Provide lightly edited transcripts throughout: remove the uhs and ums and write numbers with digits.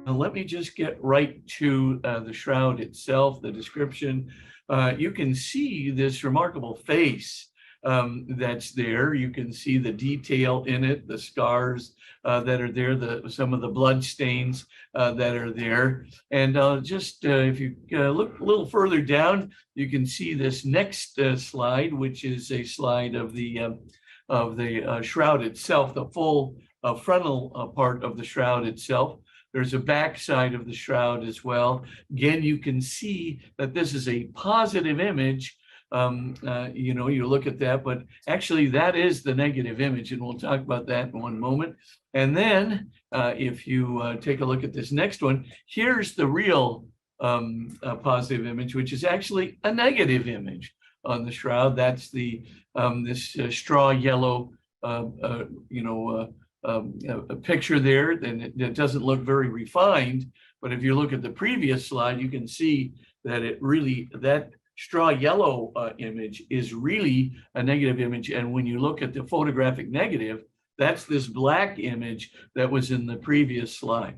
Let me just get right to the shroud itself, the description. You can see this remarkable face that's there. You can see the detail in it, the scars that are there, some of the blood stains that are there. And if you look a little further down, you can see this next slide, which is a slide of the shroud itself, the full frontal part of the shroud itself. There's a back side of the shroud as well. Again, you can see that this is a positive image. You look at that, but actually that is the negative image, and we'll talk about that in one moment. And then if you take a look at this next one, here's the real positive image, which is actually a negative image on the shroud. That's this straw yellow, a picture there, then it doesn't look very refined. But if you look at the previous slide, you can see that that straw yellow image is really a negative image. And when you look at the photographic negative, that's this black image that was in the previous slide.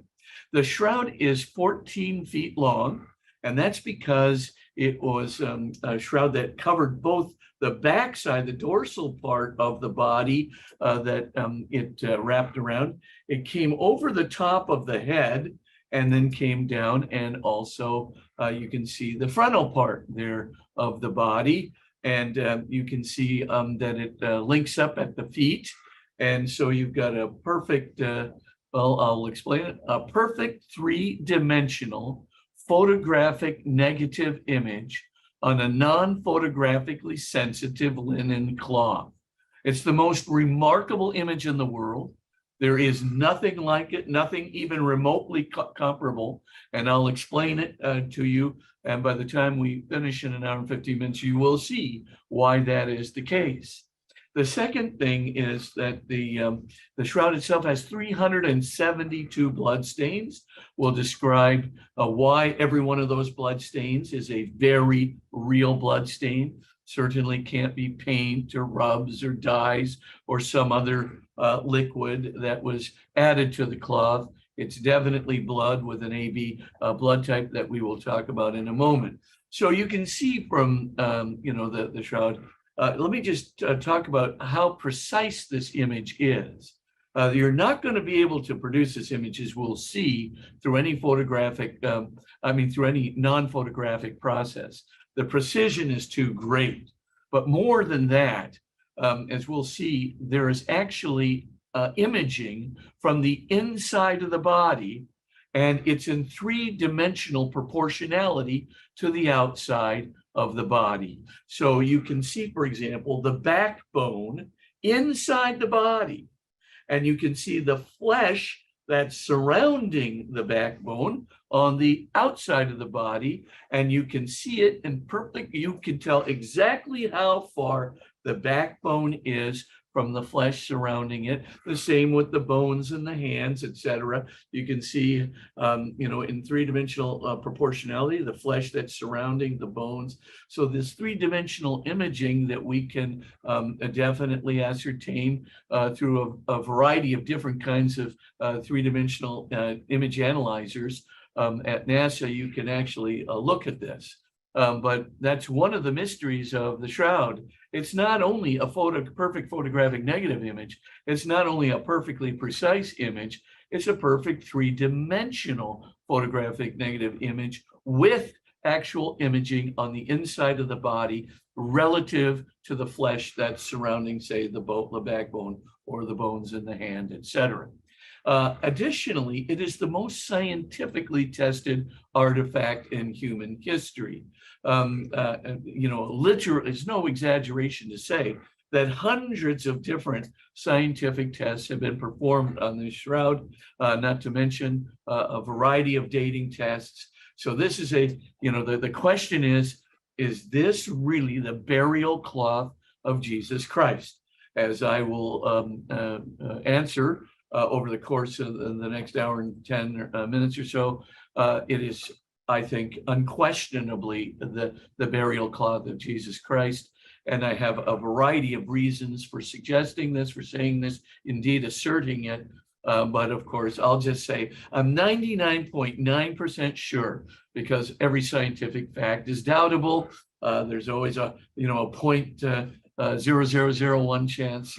The shroud is 14 feet long, and that's because it was a shroud that covered both the backside, the dorsal part of the body that it wrapped around. It came over the top of the head and then came down, and also you can see the frontal part there of the body, and you can see that it links up at the feet. And so you've got a perfect, I'll explain it, a perfect three-dimensional photographic negative image on a non-photographically sensitive linen cloth. It's the most remarkable image in the world. There is nothing like it, nothing even remotely comparable, and I'll explain it to you. And by the time we finish in an hour and 15 minutes, you will see why that is the case. The second thing is that the shroud itself has 372 blood stains. We'll describe why every one of those blood stains is a very real blood stain. Certainly can't be paint or rubs or dyes or some other liquid that was added to the cloth. It's definitely blood with an AB blood type that we will talk about in a moment. So you can see from the shroud. Let me just talk about how precise this image is. You're not going to be able to produce this image, as we'll see, through any through any non-photographic process. The precision is too great. But more than that, as we'll see, there is actually imaging from the inside of the body, and it's in three-dimensional proportionality to the outside of the body. So you can see, for example, the backbone inside the body, and you can see the flesh that's surrounding the backbone on the outside of the body, and you can see it in perfect, you can tell exactly how far the backbone is from the flesh surrounding it. The same with the bones and the hands, etc. You can see, in three-dimensional proportionality, the flesh that's surrounding the bones. So this three-dimensional imaging that we can definitely ascertain through a variety of different kinds of three-dimensional image analyzers at NASA, you can actually look at this. But that's one of the mysteries of the shroud. It's not only a perfect photographic negative image. It's not only a perfectly precise image. It's a perfect three-dimensional photographic negative image with actual imaging on the inside of the body relative to the flesh that's surrounding, say, the backbone or the bones in the hand, etc. Additionally, it is the most scientifically tested artifact in human history. Literally, it's no exaggeration to say that hundreds of different scientific tests have been performed on this shroud, not to mention a variety of dating tests. So this is the question is this really the burial cloth of Jesus Christ? As I will answer over the course of the next hour and 10 minutes or so, it is, I think, unquestionably the burial cloth of Jesus Christ. And I have a variety of reasons for suggesting this, for saying this, indeed asserting it. But of course, I'll just say I'm 99.9% sure, because every scientific fact is doubtable. There's always a 0.0001 chance,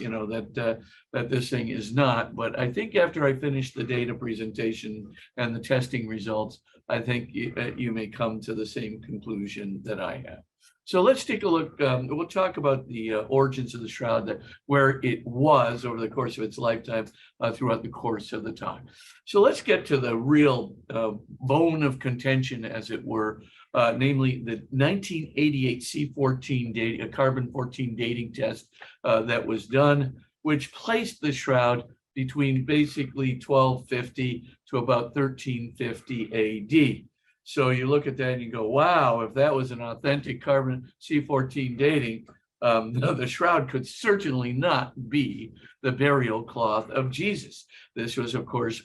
that this thing is not. But I think after I finish the data presentation and the testing results, I think you may come to the same conclusion that I have. So let's take a look. We'll talk about the origins of the shroud, where it was over the course of its lifetime, throughout the course of the time. So let's get to the real bone of contention, as it were, namely the 1988 C14 dating, a carbon-14 dating test that was done, which placed the shroud between basically 1250 to about 1350 AD. So you look at that and you go, wow, if that was an authentic carbon C14 dating, the shroud could certainly not be the burial cloth of Jesus. This was, of course,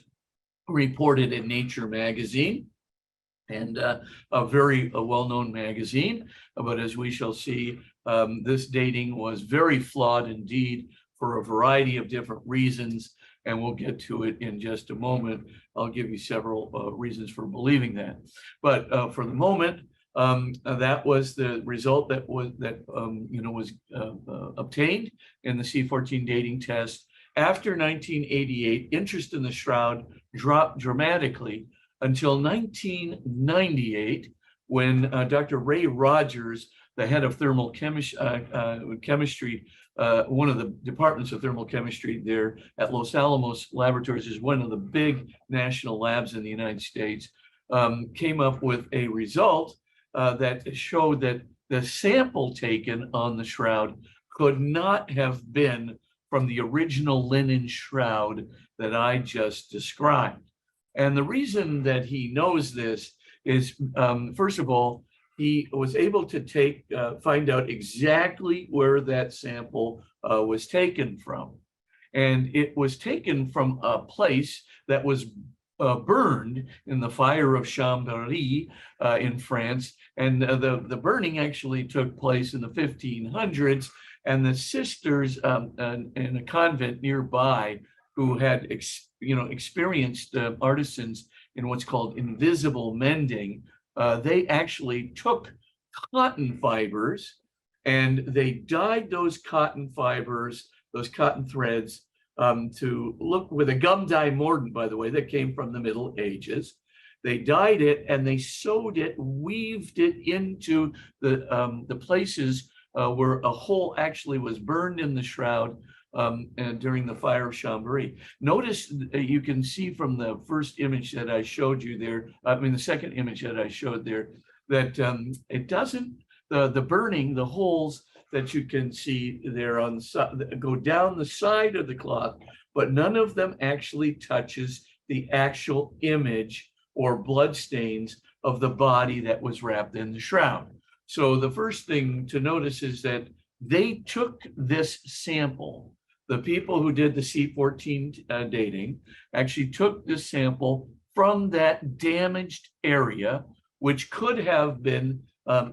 reported in Nature magazine, and a very well-known magazine. But as we shall see, this dating was very flawed indeed for a variety of different reasons, and we'll get to it in just a moment. I'll give you several reasons for believing that. But for the moment, that was the result that was obtained in the C14 dating test. After 1988, interest in the shroud dropped dramatically until 1998, when Dr. Ray Rogers, the head of thermal chemistry, one of the departments of thermal chemistry there at Los Alamos Laboratories, is one of the big national labs in the United States, came up with a result that showed that the sample taken on the shroud could not have been from the original linen shroud that I just described. And the reason that he knows this is, first of all, he was able to find out exactly where that sample was taken from. And it was taken from a place that was burned in the fire of Chambéry in France. And the burning actually took place in the 1500s. And the sisters in a convent nearby, who had experienced artisans in what's called invisible mending, they actually took cotton fibers and they dyed those cotton fibers, those cotton threads, to look with a gum dye mordant, by the way, that came from the Middle Ages. They dyed it and they sewed it, weaved it into the places where a hole actually was burned in the shroud and during the fire of Chambéry. Notice you can see from the first image that I showed you there, the second image that I showed there, that it doesn't, the burning, the holes that you can see there on the side, go down the side of the cloth, but none of them actually touches the actual image or blood stains of the body that was wrapped in the shroud. So the first thing to notice is that they took this sample. The people who did the C14 dating actually took this sample from that damaged area, which could have been,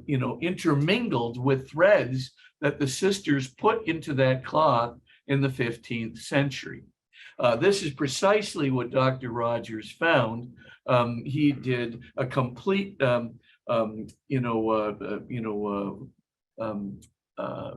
intermingled with threads that the sisters put into that cloth in the 15th century. This is precisely what Dr. Rogers found. He did a complete,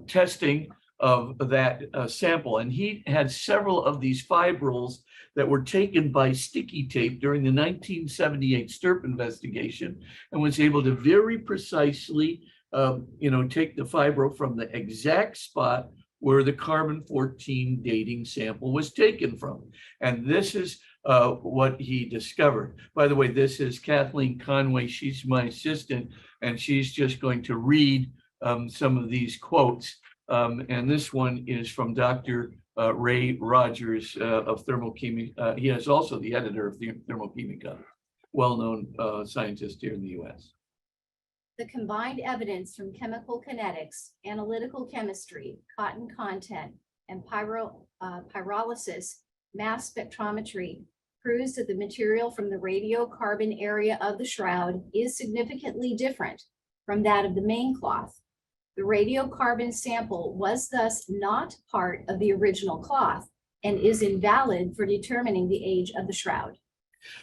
testing of that sample, and he had several of these fibrils that were taken by sticky tape during the 1978 STIRP investigation, and was able to very precisely, take the fibril from the exact spot where the carbon-14 dating sample was taken from. And this is what he discovered. By the way, this is Kathleen Conway. She's my assistant, and she's just going to read some of these quotes. And this one is from Dr. Ray Rogers of Thermochemica. He is also the editor of Thermochemica, well-known scientist here in the US. The combined evidence from chemical kinetics, analytical chemistry, cotton content, and pyrolysis, mass spectrometry proves that the material from the radiocarbon area of the shroud is significantly different from that of the main cloth. The radiocarbon sample was thus not part of the original cloth and is invalid for determining the age of the shroud.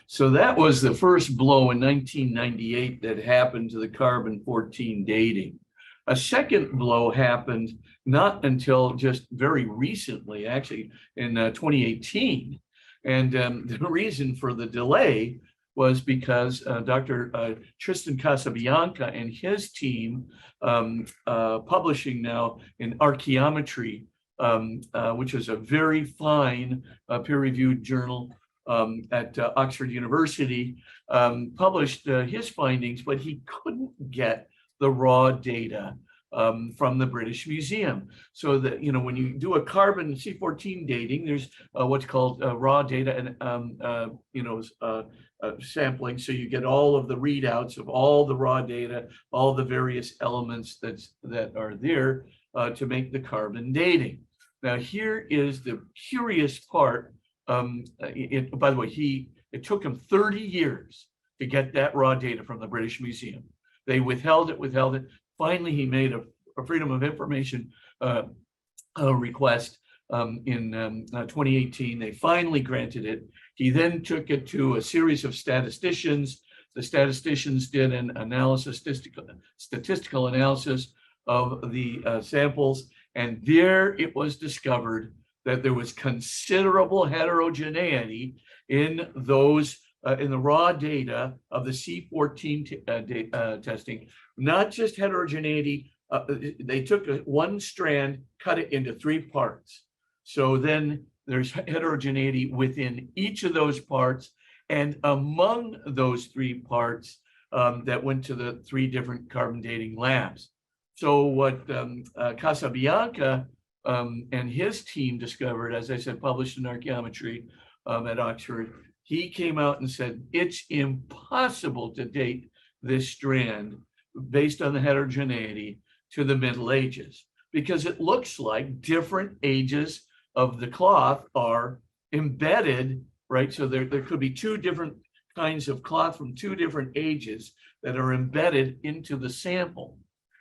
So that was the first blow in 1998 that happened to the carbon-14 dating. A second blow happened not until just very recently, actually in 2018. And the reason for the delay was because Dr. Tristan Casabianca and his team publishing now in Archaeometry, which is a very fine peer-reviewed journal at Oxford University, published his findings, but he couldn't get the raw data from the British Museum. So that, when you do a carbon C14 dating, there's what's called raw data and, sampling. So you get all of the readouts of all the raw data, all the various elements that are there to make the carbon dating. Now, here is the curious part. By the way, it took him 30 years to get that raw data from the British Museum. They withheld it. Finally, he made a Freedom of Information request in 2018. They finally granted it. He then took it to a series of statisticians. The statisticians did an statistical analysis of the samples, and there it was discovered that there was considerable heterogeneity in those in the raw data of the C14 testing. Not just heterogeneity, they took one strand, cut it into 3 parts. So then there's heterogeneity within each of those parts, and among those 3 parts that went to the 3 different carbon dating labs. So what Casabianca and his team discovered, as I said, published in Archaeometry at Oxford, he came out and said, it's impossible to date this strand based on the heterogeneity to the Middle Ages, because it looks like different ages of the cloth are embedded, right? So there could be 2 different kinds of cloth from 2 different ages that are embedded into the sample.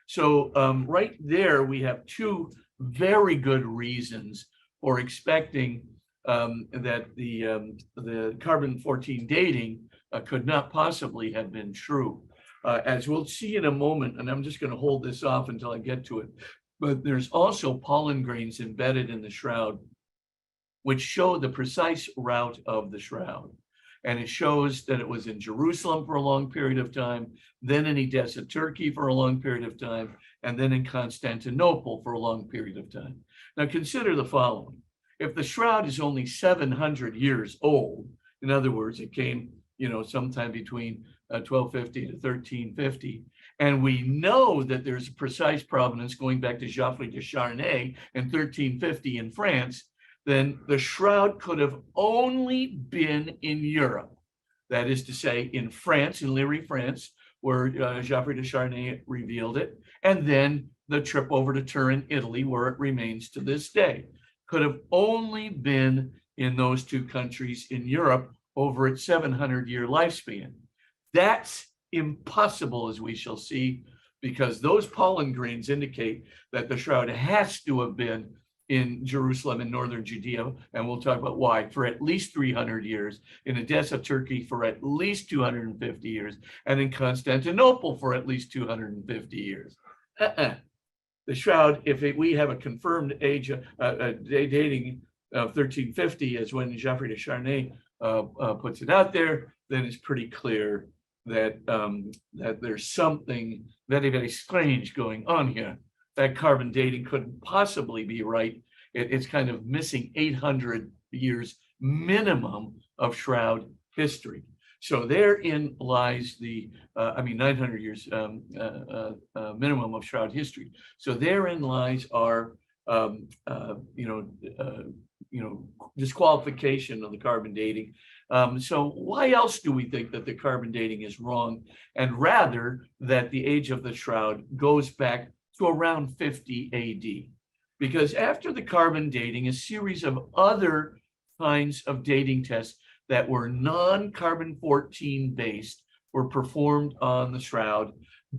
So right there, we have 2 very good reasons for expecting that the carbon-14 dating could not possibly have been true. As we'll see in a moment, and I'm just going to hold this off until I get to it, but there's also pollen grains embedded in the shroud, which show the precise route of the shroud. And it shows that it was in Jerusalem for a long period of time, then in Edessa, Turkey for a long period of time, and then in Constantinople for a long period of time. Now consider the following. If the shroud is only 700 years old, in other words, it came, sometime between 1250 to 1350, and we know that there's a precise provenance going back to Geoffroy de Charnay in 1350 in France, then the shroud could have only been in Europe. That is to say, in France, in Liry, France, where Geoffroy de Charnay revealed it, and then the trip over to Turin, Italy, where it remains to this day. Could have only been in those 2 countries in Europe over its 700-year lifespan. That's impossible, as we shall see, because those pollen grains indicate that the shroud has to have been in Jerusalem and northern Judea, and we'll talk about why, for at least 300 years, in Edessa, Turkey for at least 250 years, and in Constantinople for at least 250 years. The shroud, if we have a confirmed age dating of 1350 as when Geoffroy de Charnay puts it out there, then it's pretty clear that that there's something very, very strange going on here. That carbon dating couldn't possibly be right. It's kind of missing 800 years minimum of shroud history. So therein lies the, 900 years minimum of shroud history. So therein lies our, disqualification of the carbon dating. So why else do we think that the carbon dating is wrong, and rather that the age of the shroud goes back to around 50 AD? Because after the carbon dating, a series of other kinds of dating tests that were non-carbon-14 based were performed on the shroud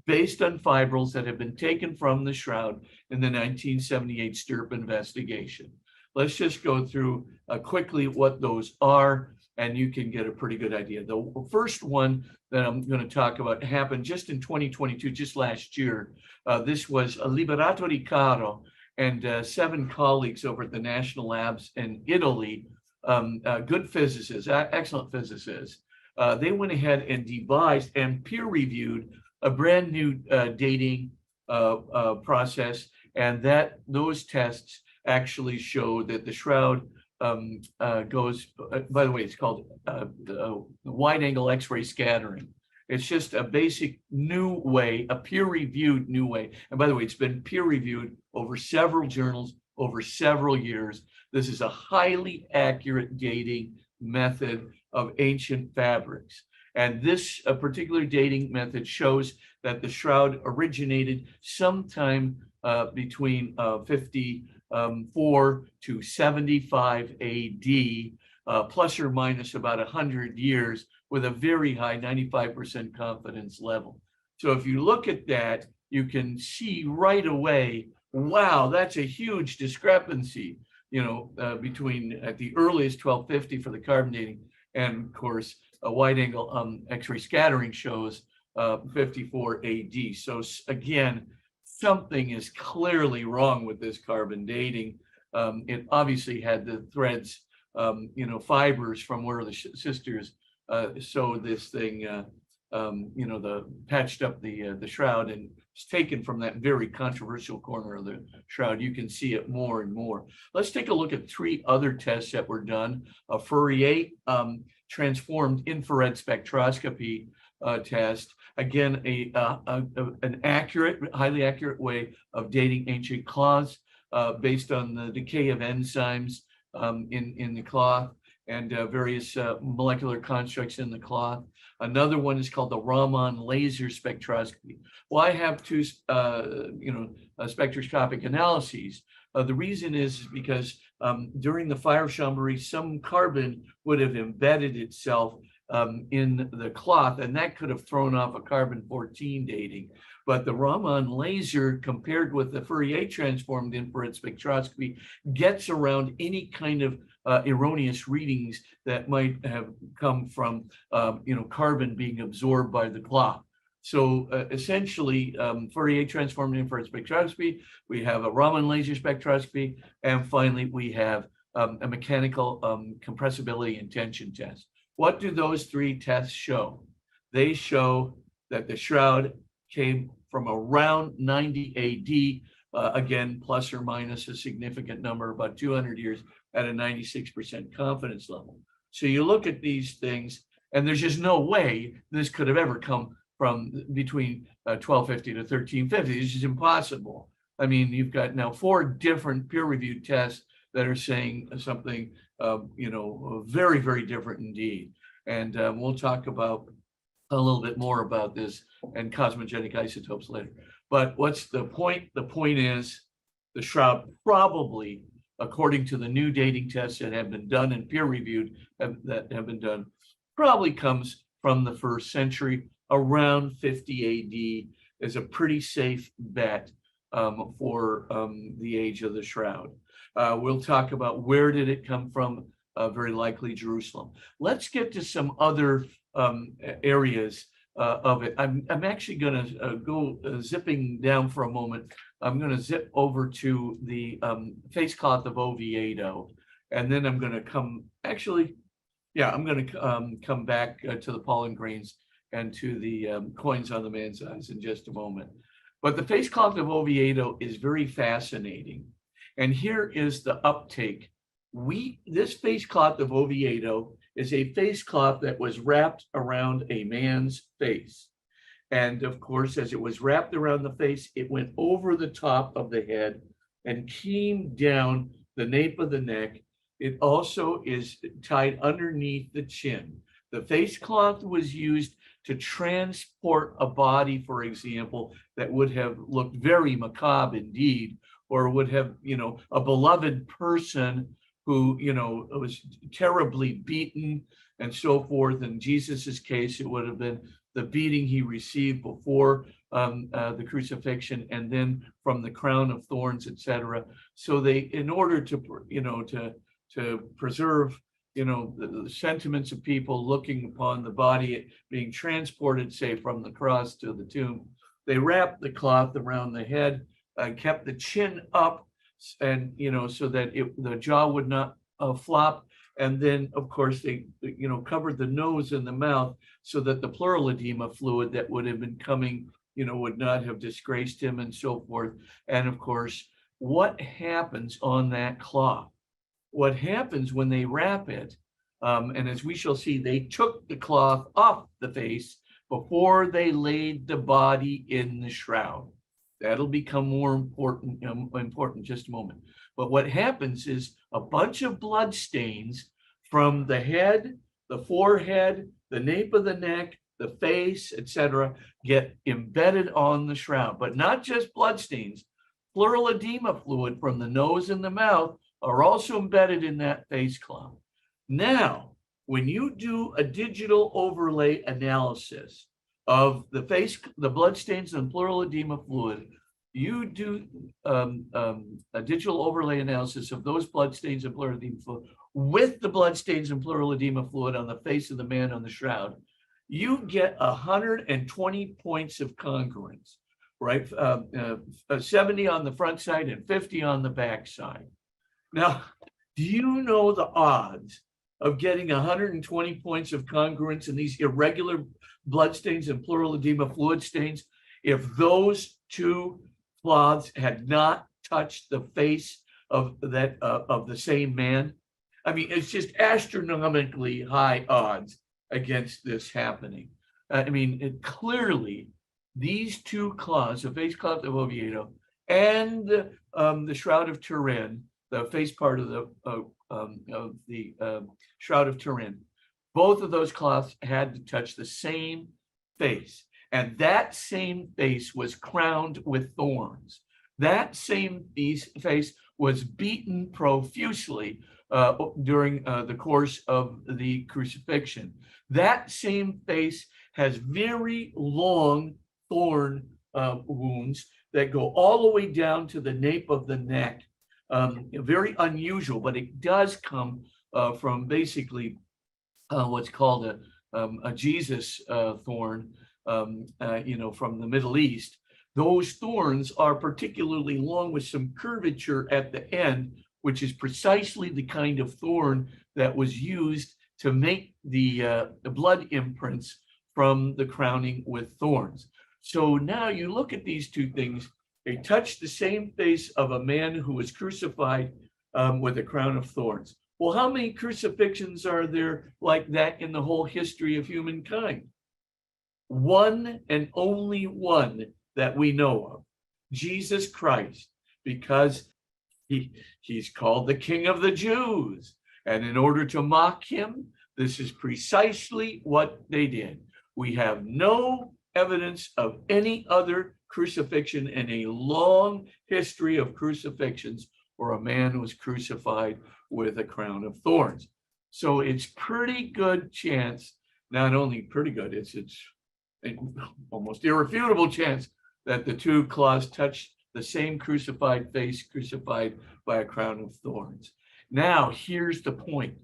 based on fibrils that have been taken from the shroud in the 1978 Stirp investigation. Let's just go through quickly what those are, and you can get a pretty good idea. The first one that I'm going to talk about happened just in 2022, just last year. This was Liberato Riccardo and 7 colleagues over at the National Labs in Italy, good physicists, excellent physicists. They went ahead and devised and peer-reviewed a brand new dating process, and those tests actually show that the shroud goes, by the way, it's called the wide-angle X-ray scattering. It's just a basic new way, a peer-reviewed new way. And by the way, it's been peer-reviewed over several journals over several years. This is a highly accurate dating method of ancient fabrics. And this particular dating method shows that the shroud originated sometime between 54 to 75 AD, plus or minus about 100 years, with a very high 95% confidence level. So if you look at that, you can see right away, wow, that's a huge discrepancy, between at the earliest 1250 for the carbon dating, and of course, a wide angle X-ray scattering shows 54 AD. So again, something is clearly wrong with this carbon dating. It obviously had the threads, fibers from where the sisters sewed this thing, patched up the shroud, and it's taken from that very controversial corner of the shroud. You can see it more and more. Let's take a look at 3 other tests that were done. A Fourier transformed infrared spectroscopy test. Again, an accurate, highly accurate way of dating ancient cloths based on the decay of enzymes in the cloth and various molecular constructs in the cloth. Another one is called the Raman laser spectroscopy. Well, I have 2, spectroscopic analyses. The reason is because during the fire chambéry, some carbon would have embedded itself in the cloth, and that could have thrown off a carbon-14 dating. But the Raman laser, compared with the Fourier transformed infrared spectroscopy, gets around any kind of erroneous readings that might have come from, carbon being absorbed by the cloth. So essentially, Fourier transformed infrared spectroscopy, we have a Raman laser spectroscopy, and finally we have a mechanical compressibility and tension test. What do those 3 tests show? They show that the shroud came from around 90 AD, again, plus or minus a significant number, about 200 years at a 96% confidence level. So you look at these things, and there's just no way this could have ever come from between 1250 to 1350. It's just impossible. I mean, you've got now 4 different peer-reviewed tests that are saying something, very, very different indeed. And we'll talk about a little bit more about this and cosmogenic isotopes later. But what's the point? The point is the shroud probably, according to the new dating tests that have been done and peer-reviewed that have been done, probably comes from the 1st century. Around 50 AD is a pretty safe bet for the age of the shroud. We'll talk about where did it come from, very likely Jerusalem. Let's get to some other areas of it. I'm actually going to go zipping down for a moment. I'm going to zip over to the face cloth of Oviedo, and then I'm going to come, I'm going to come back to the pollen grains and to the coins on the man's eyes in just a moment. But the face cloth of Oviedo is very fascinating. And here is the uptake. This face cloth of Oviedo is a face cloth that was wrapped around a man's face. And of course, as it was wrapped around the face, it went over the top of the head and came down the nape of the neck. It also is tied underneath the chin. The face cloth was used to transport a body, for example, that would have looked very macabre indeed, or would have, a beloved person who, was terribly beaten and so forth. In Jesus's case, it would have been the beating he received before the crucifixion, and then from the crown of thorns, etc. So they, in order to preserve, the sentiments of people looking upon the body being transported, say, from the cross to the tomb, they wrapped the cloth around the head, kept the chin up, and so that the jaw would not flop. And then, of course, they covered the nose and the mouth so that the pleural edema fluid that would have been coming, would not have disgraced him, and so forth. And of course, what happens on that cloth? What happens when they wrap it? And as we shall see, they took the cloth off the face before they laid the body in the shroud. That'll become more important in just a moment. But what happens is a bunch of blood stains from the head, the forehead, the nape of the neck, the face, etc., get embedded on the shroud. But not just blood stains. Pleural edema fluid from the nose and the mouth are also embedded in that face cloth. Now, when you do a digital overlay analysis of the face, the blood stains and pleural edema fluid, you do a digital overlay analysis of those blood stains and pleural edema fluid with the blood stains and pleural edema fluid on the face of the man on the shroud, you get 120 points of congruence, right? 70 on the front side and 50 on the back side. Now, do you know the odds of getting 120 points of congruence in these irregular blood stains and pleural edema fluid stains if those two cloths had not touched the face of the same man? I mean, it's just astronomically high odds against this happening. I mean, clearly, these two cloths, the face cloth of Oviedo and the Shroud of Turin, the face part of the Shroud of Turin, both of those cloths had to touch the same face. And that same face was crowned with thorns. That same face was beaten profusely during the course of the crucifixion. That same face has very long thorn wounds that go all the way down to the nape of the neck. Very unusual, but it does come from basically what's called a Jesus thorn, from the Middle East. Those thorns are particularly long with some curvature at the end, which is precisely the kind of thorn that was used to make the blood imprints from the crowning with thorns. So now you look at these two things. They touch the same face of a man who was crucified with a crown of thorns. Well, how many crucifixions are there like that in the whole history of humankind? One and only one that we know of, Jesus Christ, because he's called the King of the Jews. And in order to mock him, this is precisely what they did. We have no evidence of any other crucifixion in a long history of crucifixions where a man was crucified with a crown of thorns. So it's pretty good chance, not only pretty good, it's almost irrefutable chance that the two cloths touched the same crucified face, crucified by a crown of thorns. Now, here's the point.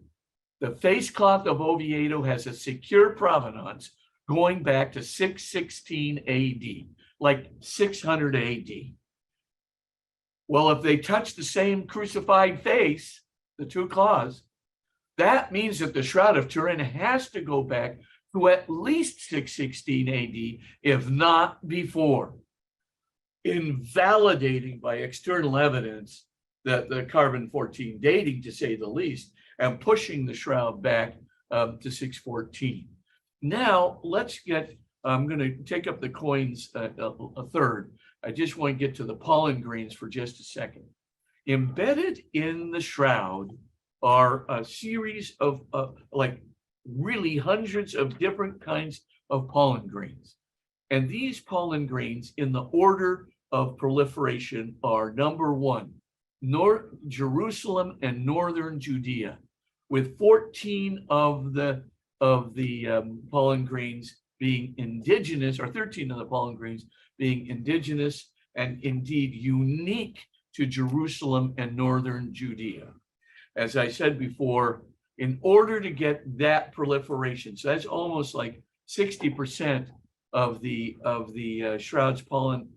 The face cloth of Oviedo has a secure provenance going back to 616 AD, like 600 AD. Well, if they touch the same crucified face, the two cloths, that means that the Shroud of Turin has to go back to at least 616 AD, if not before, invalidating by external evidence that the carbon-14 dating, to say the least, and pushing the shroud back to 614. Now, I'm going to take up the coins a third. I just want to get to the pollen grains for just a second. Embedded in the shroud are a series of really hundreds of different kinds of pollen grains. And these pollen grains in the order of proliferation are: number one, Jerusalem and northern Judea, with 14 of the pollen grains being indigenous, or 13 of the pollen grains being indigenous and indeed unique to Jerusalem and northern Judea. As I said before, in order to get that proliferation, so that's almost like 60% of the shroud's pollen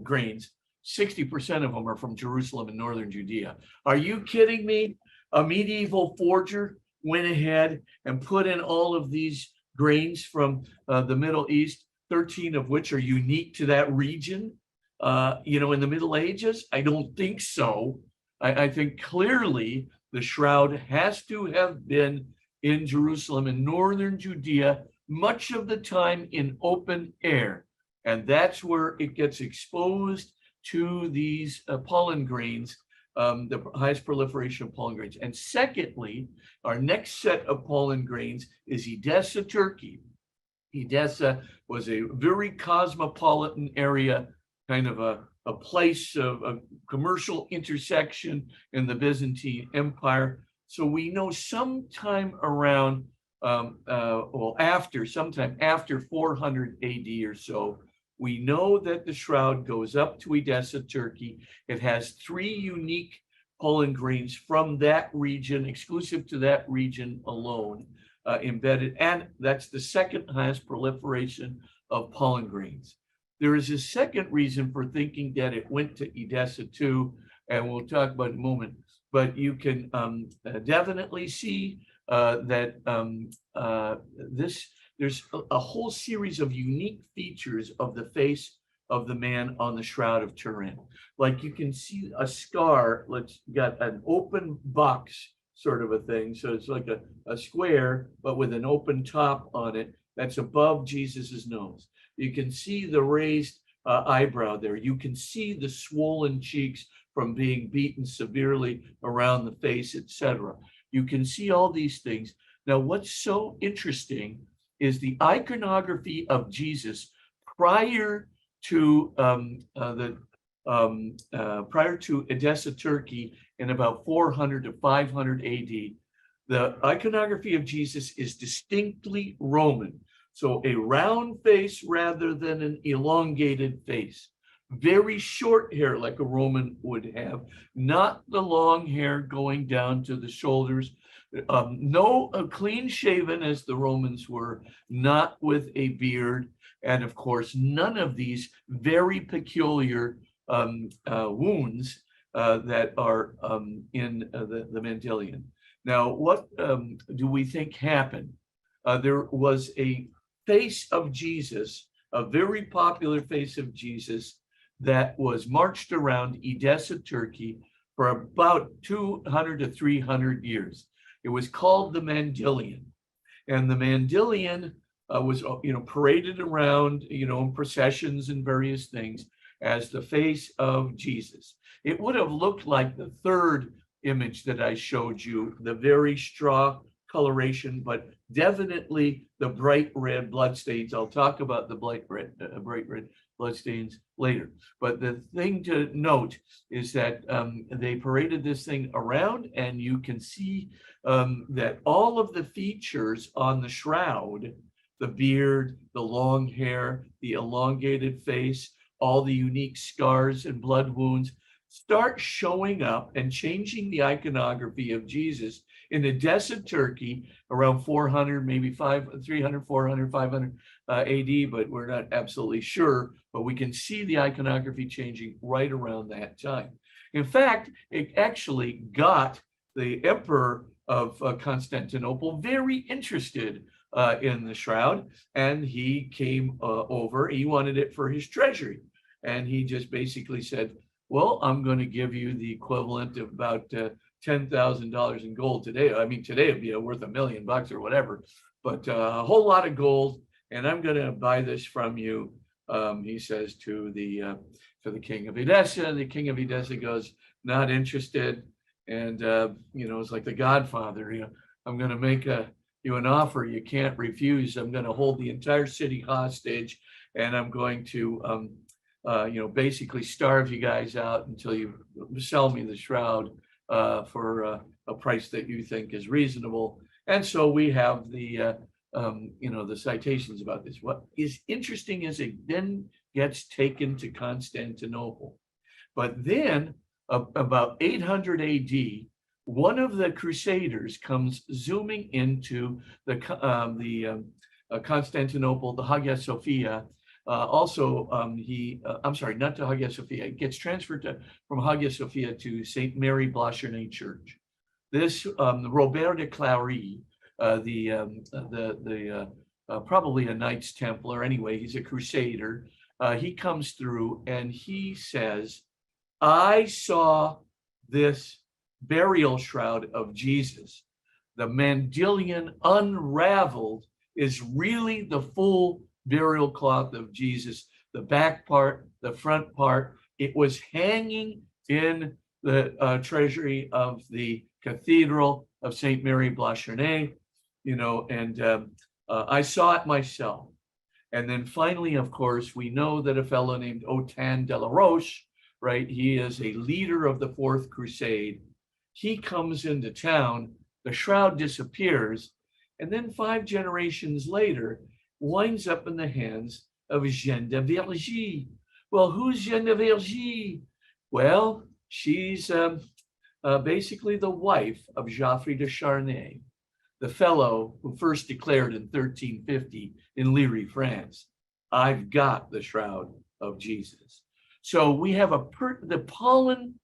grains. 60% of them are from Jerusalem and northern Judea. Are you kidding me? A medieval forger went ahead and put in all of these grains from the Middle East, 13 of which are unique to that region, in the Middle Ages? I don't think so. I think clearly the shroud has to have been in Jerusalem and northern Judea, much of the time in open air. And that's where it gets exposed to these pollen grains, the highest proliferation of pollen grains. And secondly, our next set of pollen grains is Edessa, Turkey. Edessa was a very cosmopolitan area, kind of a place of a commercial intersection in the Byzantine Empire. So we know sometime around, sometime after 400 AD or so, we know that the shroud goes up to Edessa, Turkey. It has 3 unique pollen grains from that region, exclusive to that region alone, embedded, and that's the second highest proliferation of pollen grains. There is a second reason for thinking that it went to Edessa too, and we'll talk about it in a moment, but you can definitely see that there's a whole series of unique features of the face of the man on the Shroud of Turin. Like you can see a scar, got an open box sort of a thing. So it's like a square, but with an open top on it that's above Jesus's nose. You can see the raised eyebrow there. You can see the swollen cheeks from being beaten severely around the face, etc. You can see all these things. Now, what's so interesting is the iconography of Jesus prior to Edessa, Turkey, in about 400 to 500 AD. The iconography of Jesus is distinctly Roman. So a round face rather than an elongated face. Very short hair like a Roman would have, not the long hair going down to the shoulders. No clean shaven as the Romans were, not with a beard. And of course, none of these very peculiar wounds that are in the Mendelian. Now, what do we think happened? There was a face of Jesus, a very popular face of Jesus that was marched around Edessa, Turkey for about 200 to 300 years. It was called the Mendelian. And the Mendelian was, paraded around, in processions and various things as the face of Jesus. It would have looked like the third image that I showed you, the very straw coloration, but definitely the bright red bloodstains. I'll talk about the bright red bloodstains later. But the thing to note is that they paraded this thing around, and you can see that all of the features on the shroud, the beard, the long hair, the elongated face, all the unique scars and blood wounds, start showing up and changing the iconography of Jesus in Edessa, Turkey, around 400, maybe 300, 400, 500 AD, but we're not absolutely sure. But we can see the iconography changing right around that time. In fact, it actually got the emperor of Constantinople very interested in the shroud, and he came over. He wanted it for his treasury, and he just basically said, well, I'm going to give you the equivalent of about $10,000 in gold today. I mean, today it'd be worth $1 million or whatever, but a whole lot of gold, and I'm going to buy this from you. He says to the king of Edessa. The king of Edessa goes, not interested, and it's like the Godfather. I'm going to make you an offer you can't refuse. I'm going to hold the entire city hostage, and I'm going to basically starve you guys out until you sell me the shroud for a price that you think is reasonable. And so we have the citations about this. What is interesting is it then gets taken to Constantinople. But then about 800 AD, one of the crusaders comes zooming into the Constantinople, the Hagia Sophia. I'm sorry, not to Hagia Sophia. It gets transferred from Hagia Sophia to St. Mary Blanchernay Church. This Robert de Clary, probably a Knights Templar. Anyway, he's a crusader. He comes through and he says, I saw this burial shroud of Jesus. The Mandylion unraveled is really the full burial cloth of Jesus. The back part, the front part, it was hanging in the treasury of the Cathedral of St. Mary Blanchernay, and I saw it myself. And then finally, of course, we know that a fellow named Otan de la Roche, right? He is a leader of the Fourth Crusade. He comes into town, the shroud disappears, and then 5 generations later, winds up in the hands of Jeanne de Vergy. Well, who's Jeanne de Vergy? Well, she's basically the wife of Geoffrey de Charnay, the fellow who first declared in 1350 in Liry, France, I've got the shroud of Jesus. So we have the pollen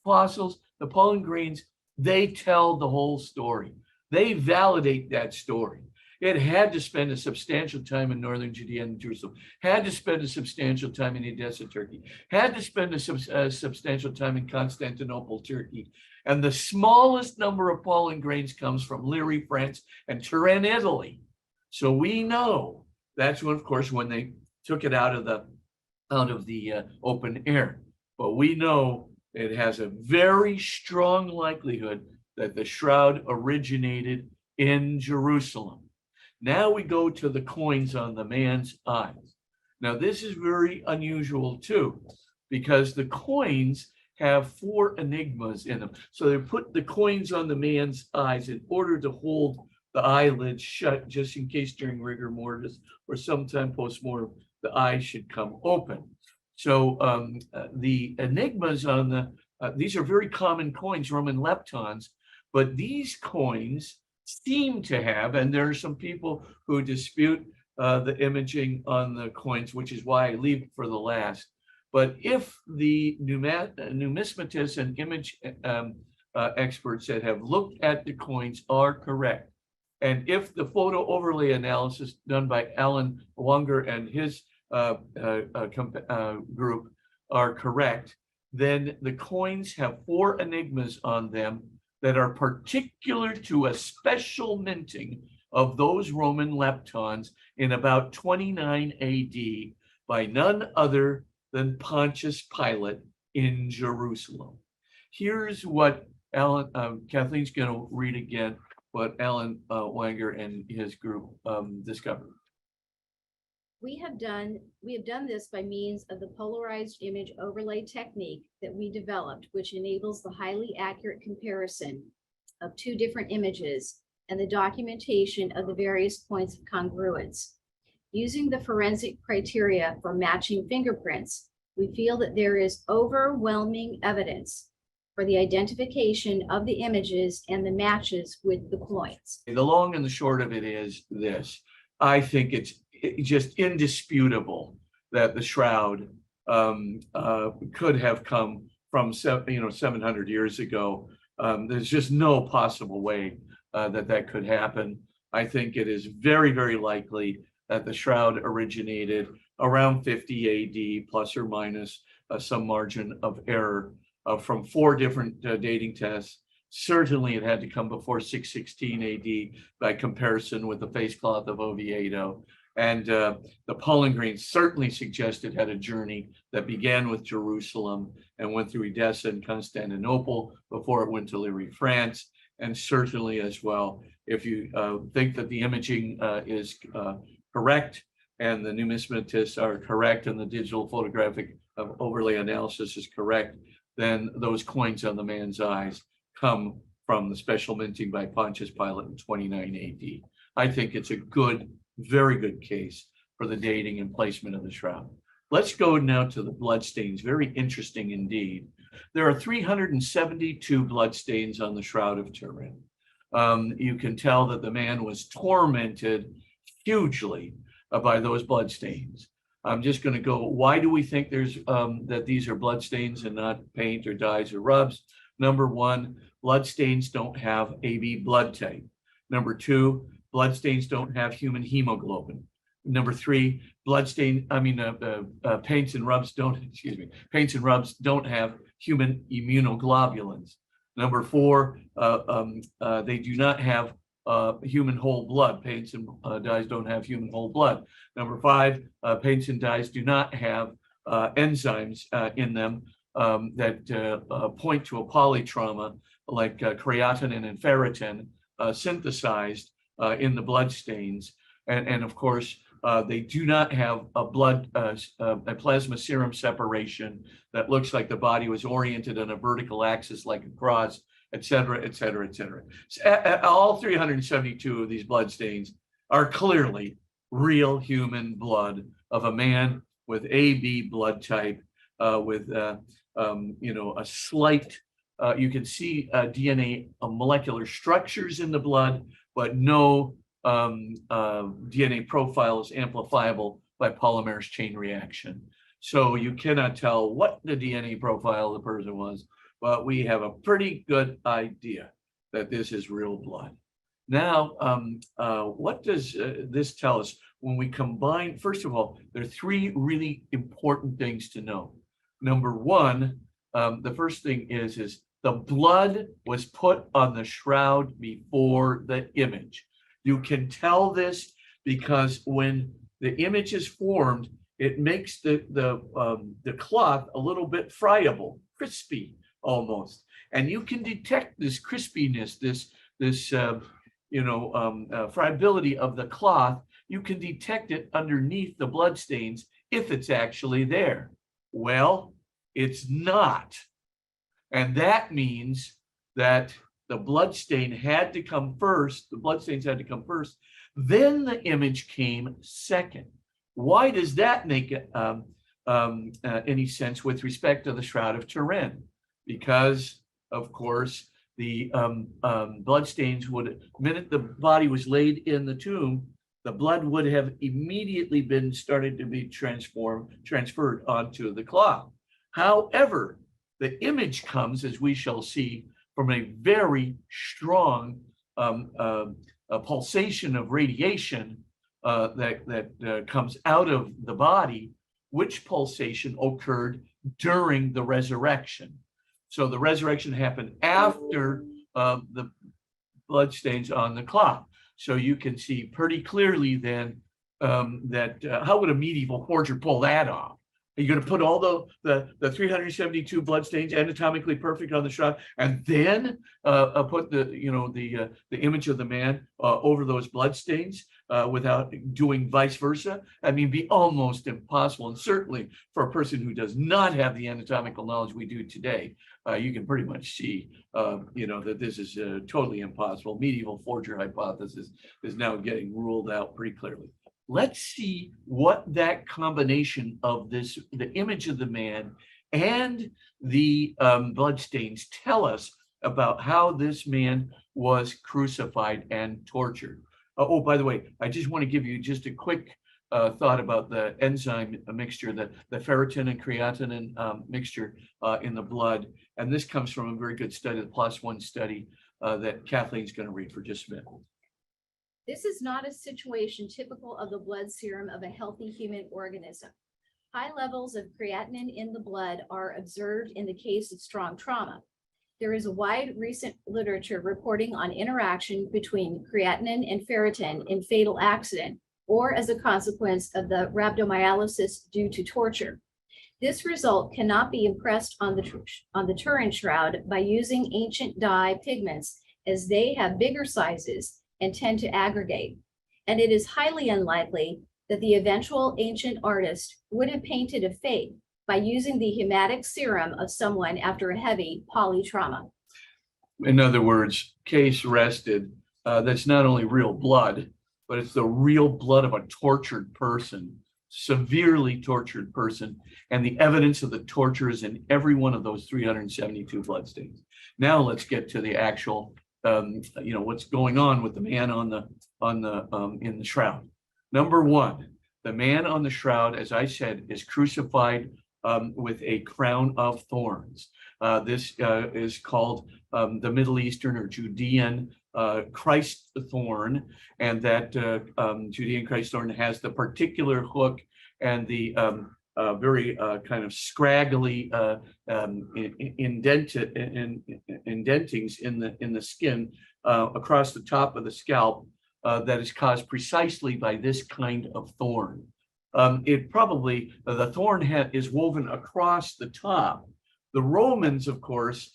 fossils, the pollen grains, they tell the whole story. They validate that story. It had to spend a substantial time in northern Judea and Jerusalem, had to spend a substantial time in Edessa, Turkey, had to spend a substantial time in Constantinople, Turkey. And the smallest number of pollen grains comes from Liry, France, and Turin, Italy. So we know that's when, of course, when they took it out of the open air. But we know it has a very strong likelihood that the shroud originated in Jerusalem. Now we go to the coins on the man's eyes. Now this is very unusual too, because the coins have 4 enigmas in them. So they put the coins on the man's eyes in order to hold the eyelids shut, just in case during rigor mortis or sometime post-mortem, the eye should come open. So the enigmas on these are very common coins, Roman leptons, but these coins seem to have, and there are some people who dispute the imaging on the coins, which is why I leave it for the last. But if the numismatists and image experts that have looked at the coins are correct, and if the photo overlay analysis done by Alan Wanger and his group are correct, then the coins have 4 enigmas on them that are particular to a special minting of those Roman leptons in about 29 AD by none other than Pontius Pilate in Jerusalem. Here's what Kathleen's going to read again, what Alan Wanger and his group discovered. We have done this by means of the polarized image overlay technique that we developed, which enables the highly accurate comparison of 2 different images and the documentation of the various points of congruence. Using the forensic criteria for matching fingerprints, we feel that there is overwhelming evidence for the identification of the images and the matches with the coins. The long and the short of it is this. I think it's just indisputable that the shroud could have come from 700 years ago. There's just no possible way that could happen. I think it is very, very likely that the shroud originated around 50 AD, plus or minus some margin of error from 4 different dating tests. Certainly it had to come before 616 AD by comparison with the face cloth of Oviedo. And the pollen grains certainly suggested had a journey that began with Jerusalem and went through Edessa and Constantinople before it went to Liry, France. And certainly as well, if you think that the imaging is correct and the numismatists are correct and the digital photographic overlay analysis is correct, then those coins on the man's eyes come from the special minting by Pontius Pilate in 29 AD. I think it's a good, very good case for the dating and placement of the shroud. Let's go now to the bloodstains. Very interesting indeed. There are 372 bloodstains on the Shroud of Turin. You can tell that the man was tormented hugely by those bloodstains. I'm just going to go, why do we think there's that these are bloodstains and not paint or dyes or rubs? Number one, bloodstains don't have AB blood type. Number two, bloodstains don't have human hemoglobin. Number three, paints and rubs don't have human immunoglobulins. Number four, they do not have human whole blood. Paints and dyes don't have human whole blood. Number five, paints and dyes do not have enzymes in them that point to a polytrauma like creatinine and ferritin synthesized in the blood stains. And of course, they do not have a plasma serum separation that looks like the body was oriented on a vertical axis like a cross, et cetera, et cetera, et cetera. All 372 of these blood stains are clearly real human blood of a man with AB blood type, with a slight, you can see DNA molecular structures in the blood, but no DNA profile is amplifiable by polymerase chain reaction. So you cannot tell what the DNA profile of the person was, but we have a pretty good idea that this is real blood. Now, what does this tell us when we combine? First of all, there are three really important things to know. Number one, the first thing is the blood was put on the shroud before the image. You can tell this because when the image is formed, it makes the cloth a little bit friable, crispy almost, and you can detect this crispiness, this friability of the cloth. You can detect it underneath the bloodstains if it's actually there. Well, it's not, and that means that the bloodstain had to come first. The bloodstains had to come first. Then the image came second. Why does that make any sense with respect to the Shroud of Turin? Because, of course, the bloodstains would, the minute the body was laid in the tomb, the blood would have immediately been started to be transferred onto the cloth. However, the image comes, as we shall see, from a very strong pulsation of radiation that comes out of the body, which pulsation occurred during the resurrection. So the resurrection happened after the bloodstains on the cloth. So you can see pretty clearly then that how would a medieval forger pull that off? Are you going to put all the 372 bloodstains anatomically perfect on the shroud and then put the image of the man over those bloodstains without doing vice versa? I mean, be almost impossible. And certainly for a person who does not have the anatomical knowledge we do today, you can pretty much see, that this is totally impossible. Medieval forger hypothesis is now getting ruled out pretty clearly. Let's see what that combination of the image of the man and the bloodstains tell us about how this man was crucified and tortured. Oh, by the way, I just want to give you just a quick thought about the enzyme mixture, the ferritin and creatinine mixture in the blood. And this comes from a very good study, the +1 study that Kathleen's going to read for just a minute. This is not a situation typical of the blood serum of a healthy human organism. High levels of creatinine in the blood are observed in the case of strong trauma. There is a wide recent literature reporting on interaction between creatinine and ferritin in fatal accident or as a consequence of the rhabdomyolysis due to torture. This result cannot be impressed on the Turin shroud by using ancient dye pigments, as they have bigger sizes and tend to aggregate. And it is highly unlikely that the eventual ancient artist would have painted a fate by using the hematic serum of someone after a heavy polytrauma. In other words, case rested. That's not only real blood, but it's the real blood of a tortured person, severely tortured person. And the evidence of the torture is in every one of those 372 bloodstains. Now let's get to the actual, what's going on with the man in the shroud. Number one, the man on the shroud, as I said, is crucified with a crown of thorns. This is called the Middle Eastern or Judean Christ thorn, and that Judean Christ thorn has the particular hook and the very kind of scraggly indentings in the skin across the top of the scalp that is caused precisely by this kind of thorn. The thorn is woven across the top. The Romans, of course,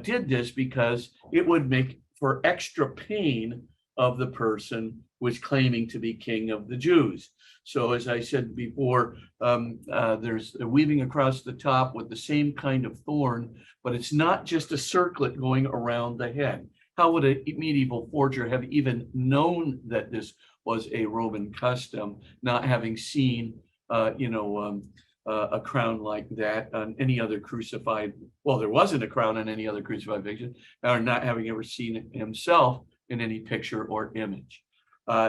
did this because it would make for extra pain of the person who was claiming to be king of the Jews. So as I said before, there's a weaving across the top with the same kind of thorn, but it's not just a circlet going around the head. How would a medieval forger have even known that this was a Roman custom, not having seen, a crown like that on any other crucified? Well, there wasn't a crown on any other crucified figure, or not having ever seen it himself in any picture or image.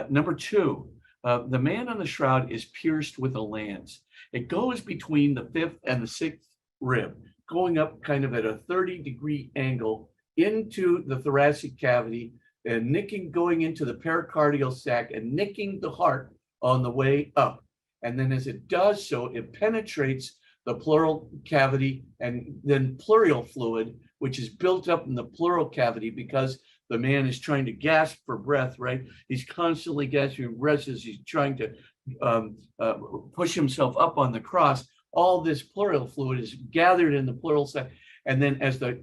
Number two, the man on the shroud is pierced with a lance. It goes between the fifth and the sixth rib, going up kind of at a 30-degree angle into the thoracic cavity and going into the pericardial sac and nicking the heart on the way up. And then as it does so, it penetrates the pleural cavity and then pleural fluid, which is built up in the pleural cavity because the man is trying to gasp for breath, right? He's constantly gasping for breath as he's trying to push himself up on the cross. All this pleural fluid is gathered in the pleural sac. And then as the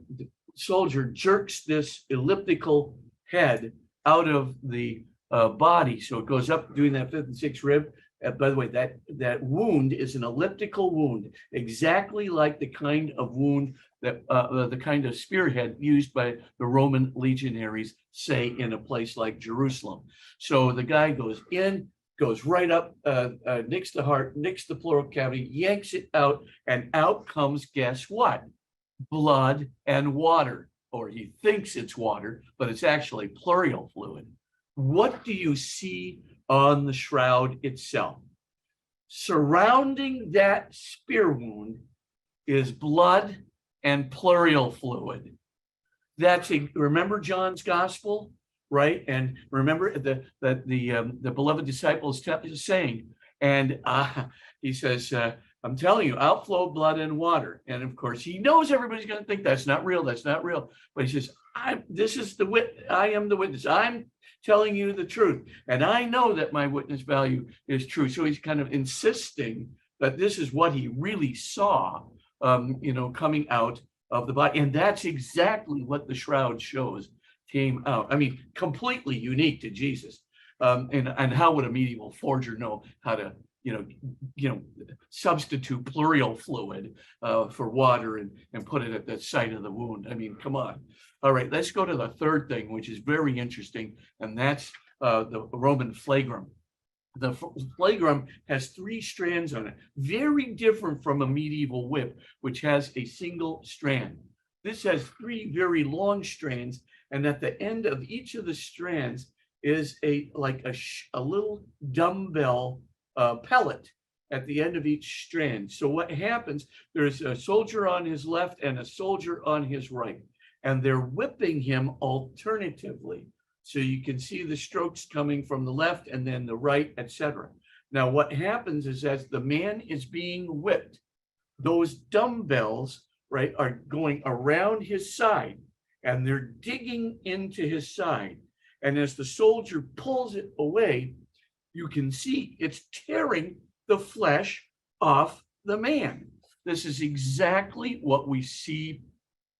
soldier jerks this elliptical head out of the body, so it goes up doing that fifth and sixth rib. By the way, that wound is an elliptical wound, exactly like the kind of wound that the kind of spearhead used by the Roman legionaries, say, in a place like Jerusalem. So the guy goes in, goes right up, nicks the heart, nicks the pleural cavity, yanks it out, and out comes, guess what? Blood and water, or he thinks it's water, but it's actually pleural fluid. What do you see on the shroud itself? Surrounding that spear wound is blood and pleural fluid. Remember John's gospel, right? And remember that the beloved disciple is saying, and he says, I'm telling you, outflow blood and water. And of course, he knows everybody's going to think that's not real. That's not real. But he says, I am the witness. I'm telling you the truth. And I know that my witness value is true. So he's kind of insisting that this is what he really saw, coming out of the body. And that's exactly what the shroud shows came out. I mean, completely unique to Jesus. And how would a medieval forger know how to, substitute pleural fluid for water and put it at the site of the wound? I mean, come on. All right, let's go to the third thing, which is very interesting, and that's the Roman flagrum. The flagrum has 3 strands on it, very different from a medieval whip, which has a single strand. This has 3 very long strands, and at the end of each of the strands is a little dumbbell pellet at the end of each strand. So what happens, there's a soldier on his left and a soldier on his right, and they're whipping him alternatively. So you can see the strokes coming from the left and then the right, etc. Now what happens is as the man is being whipped, those dumbbells, right, are going around his side and they're digging into his side. And as the soldier pulls it away, you can see it's tearing the flesh off the man. This is exactly what we see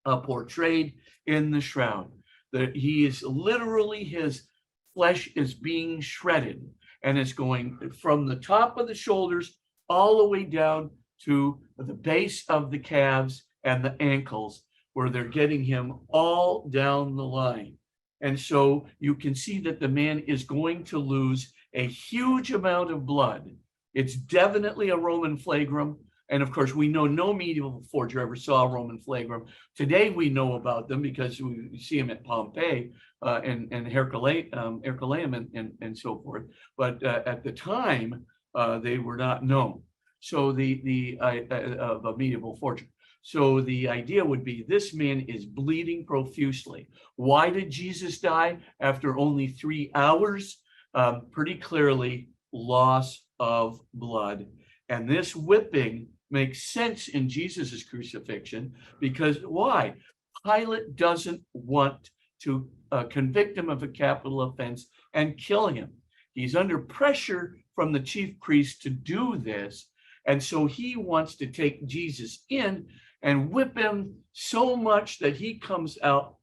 portrayed in the shroud. That he is literally, his flesh is being shredded. and it's going from the top of the shoulders all the way down to the base of the calves and the ankles, where they're getting him all down the line. And so you can see that the man is going to lose a huge amount of blood. It's definitely a Roman flagrum. And of course, we know no medieval forger ever saw a Roman flagrum. Today, we know about them because we see them at Pompeii and Herculaneum and so forth. But at the time, they were not known. So of a medieval forger. So the idea would be this man is bleeding profusely. Why did Jesus die after only 3 hours? Pretty clearly, loss of blood. And this whipping makes sense in Jesus's crucifixion because why? Pilate doesn't want to convict him of a capital offense and kill him. He's under pressure from the chief priest to do this. And so he wants to take Jesus in and whip him so much that he comes out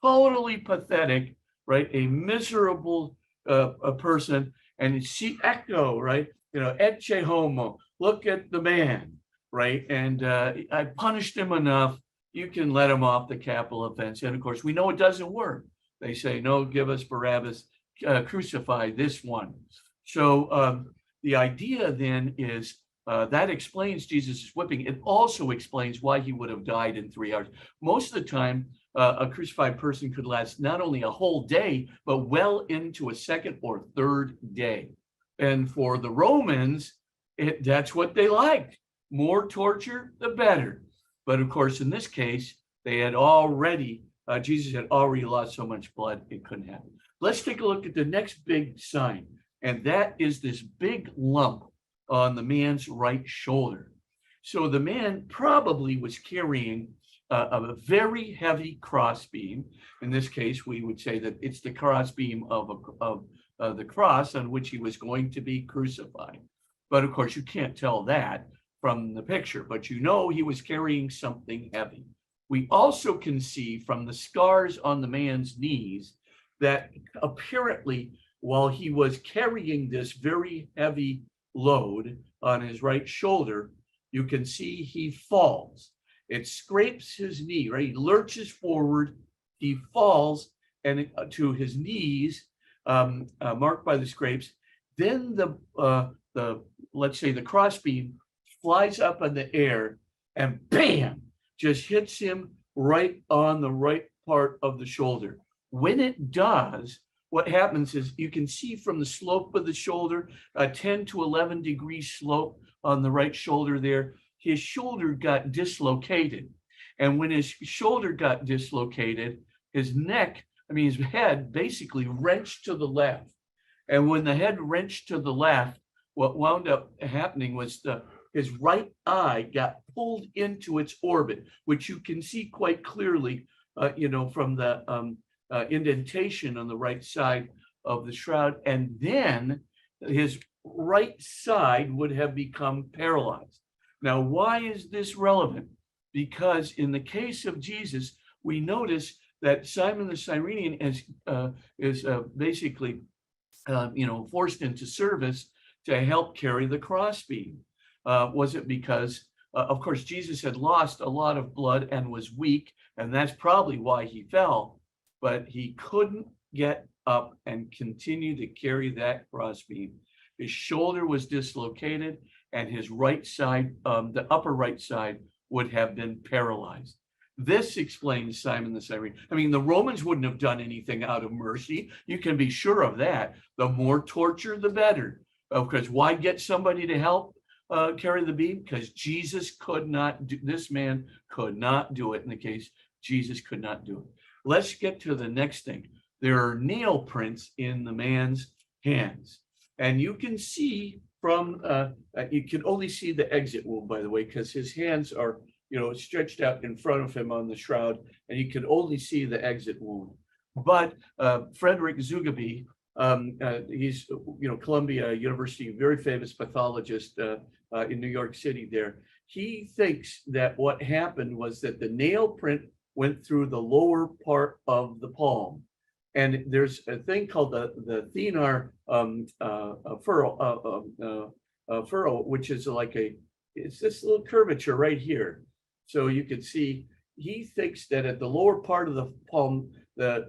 totally pathetic, right? A miserable a person. And see echo, right? Ecce homo, look at the man, right? And I punished him enough. You can let him off the capital offense. And of course, we know it doesn't work. They say, no, give us Barabbas, crucify this one. So the idea then is that explains Jesus' whipping. It also explains why he would have died in 3 hours. Most of the time, a crucified person could last not only a whole day, but well into a second or third day. And for the Romans, that's what they liked. More torture, the better. But of course, in this case, they had already, Jesus had already lost so much blood, it couldn't happen. Let's take a look at the next big sign. And that is this big lump on the man's right shoulder. So the man probably was carrying a very heavy crossbeam. In this case, we would say that it's the crossbeam of the cross on which he was going to be crucified. But of course, you can't tell that from the picture, but he was carrying something heavy. We also can see from the scars on the man's knees that apparently while he was carrying this very heavy load on his right shoulder, you can see he falls. It scrapes his knee, right? He lurches forward, he falls, and to his knees, marked by the scrapes. Then let's say the crossbeam flies up in the air and bam, just hits him right on the right part of the shoulder. When it does, what happens is you can see from the slope of the shoulder, a 10 to 11 degree slope on the right shoulder there, his shoulder got dislocated. And when his shoulder got dislocated, his head basically wrenched to the left. And when the head wrenched to the left, what wound up happening was his right eye got pulled into its orbit, which you can see quite clearly, from the indentation on the right side of the shroud. And then his right side would have become paralyzed. Now, why is this relevant? Because in the case of Jesus, we notice that Simon the Cyrenian is basically, forced into service to help carry the crossbeam. Was it because, of course, Jesus had lost a lot of blood and was weak, and that's probably why he fell, but he couldn't get up and continue to carry that crossbeam. His shoulder was dislocated, and his right side, the upper right side, would have been paralyzed. This explains Simon the Cyrenian. The Romans wouldn't have done anything out of mercy. You can be sure of that. The more torture, the better. Because why get somebody to help carry the beam? Because Jesus could not do, this man could not do it. In the case, Jesus could not do it. Let's get to the next thing. There are nail prints in the man's hands. And you can see from, you can only see the exit wound, by the way, because his hands are, stretched out in front of him on the shroud, and you can only see the exit wound. But Frederick Zugabe, he's, Columbia University, very famous pathologist in New York City there. He thinks that what happened was that the nail print went through the lower part of the palm. And there's a thing called the thenar furrow, which is like it's this little curvature right here. So you can see he thinks that at the lower part of the palm, a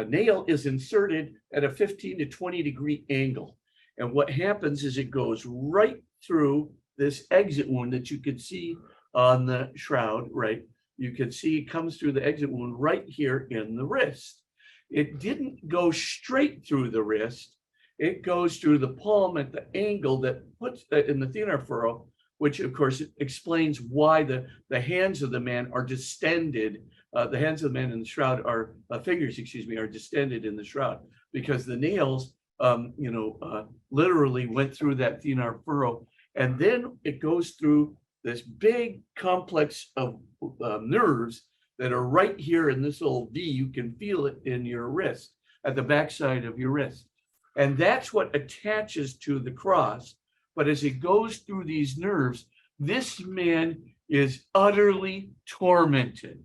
nail is inserted at a 15 to 20 degree angle. And what happens is it goes right through this exit wound that you can see on the shroud, right? You can see it comes through the exit wound right here in the wrist. It didn't go straight through the wrist. It goes through the palm at the angle that puts in the thenar furrow, which of course explains why the hands of the man are distended. The hands of the man in the shroud are fingers, are distended in the shroud because the nails, literally went through that thenar furrow, and then it goes through this big complex of nerves that are right here in this little V. You can feel it in your wrist, at the backside of your wrist. And that's what attaches to the cross. But as it goes through these nerves, this man is utterly tormented.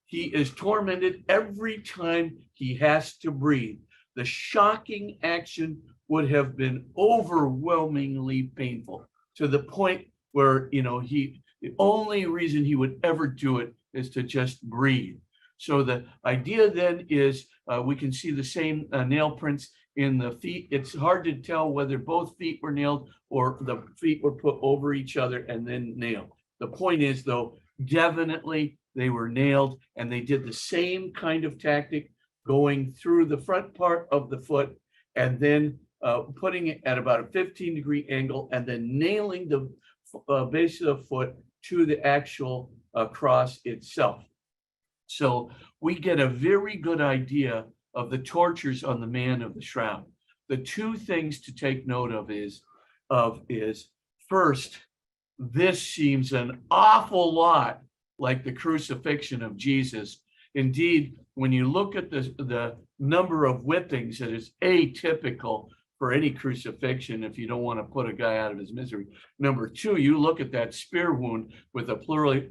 He is tormented every time he has to breathe. The shocking action would have been overwhelmingly painful to the point where, the only reason he would ever do it is to just breathe. So the idea then is we can see the same nail prints in the feet. It's hard to tell whether both feet were nailed or the feet were put over each other and then nailed. The point is, though, definitely they were nailed, and they did the same kind of tactic, going through the front part of the foot and then putting it at about a 15 degree angle and then nailing the base of the foot to the actual cross itself. So we get a very good idea of the tortures on the man of the shroud. The two things to take note of is first, this seems an awful lot like the crucifixion of Jesus. Indeed, when you look at the number of whippings, that is atypical for any crucifixion if you don't want to put a guy out of his misery. Number two, you look at that spear wound with the pleural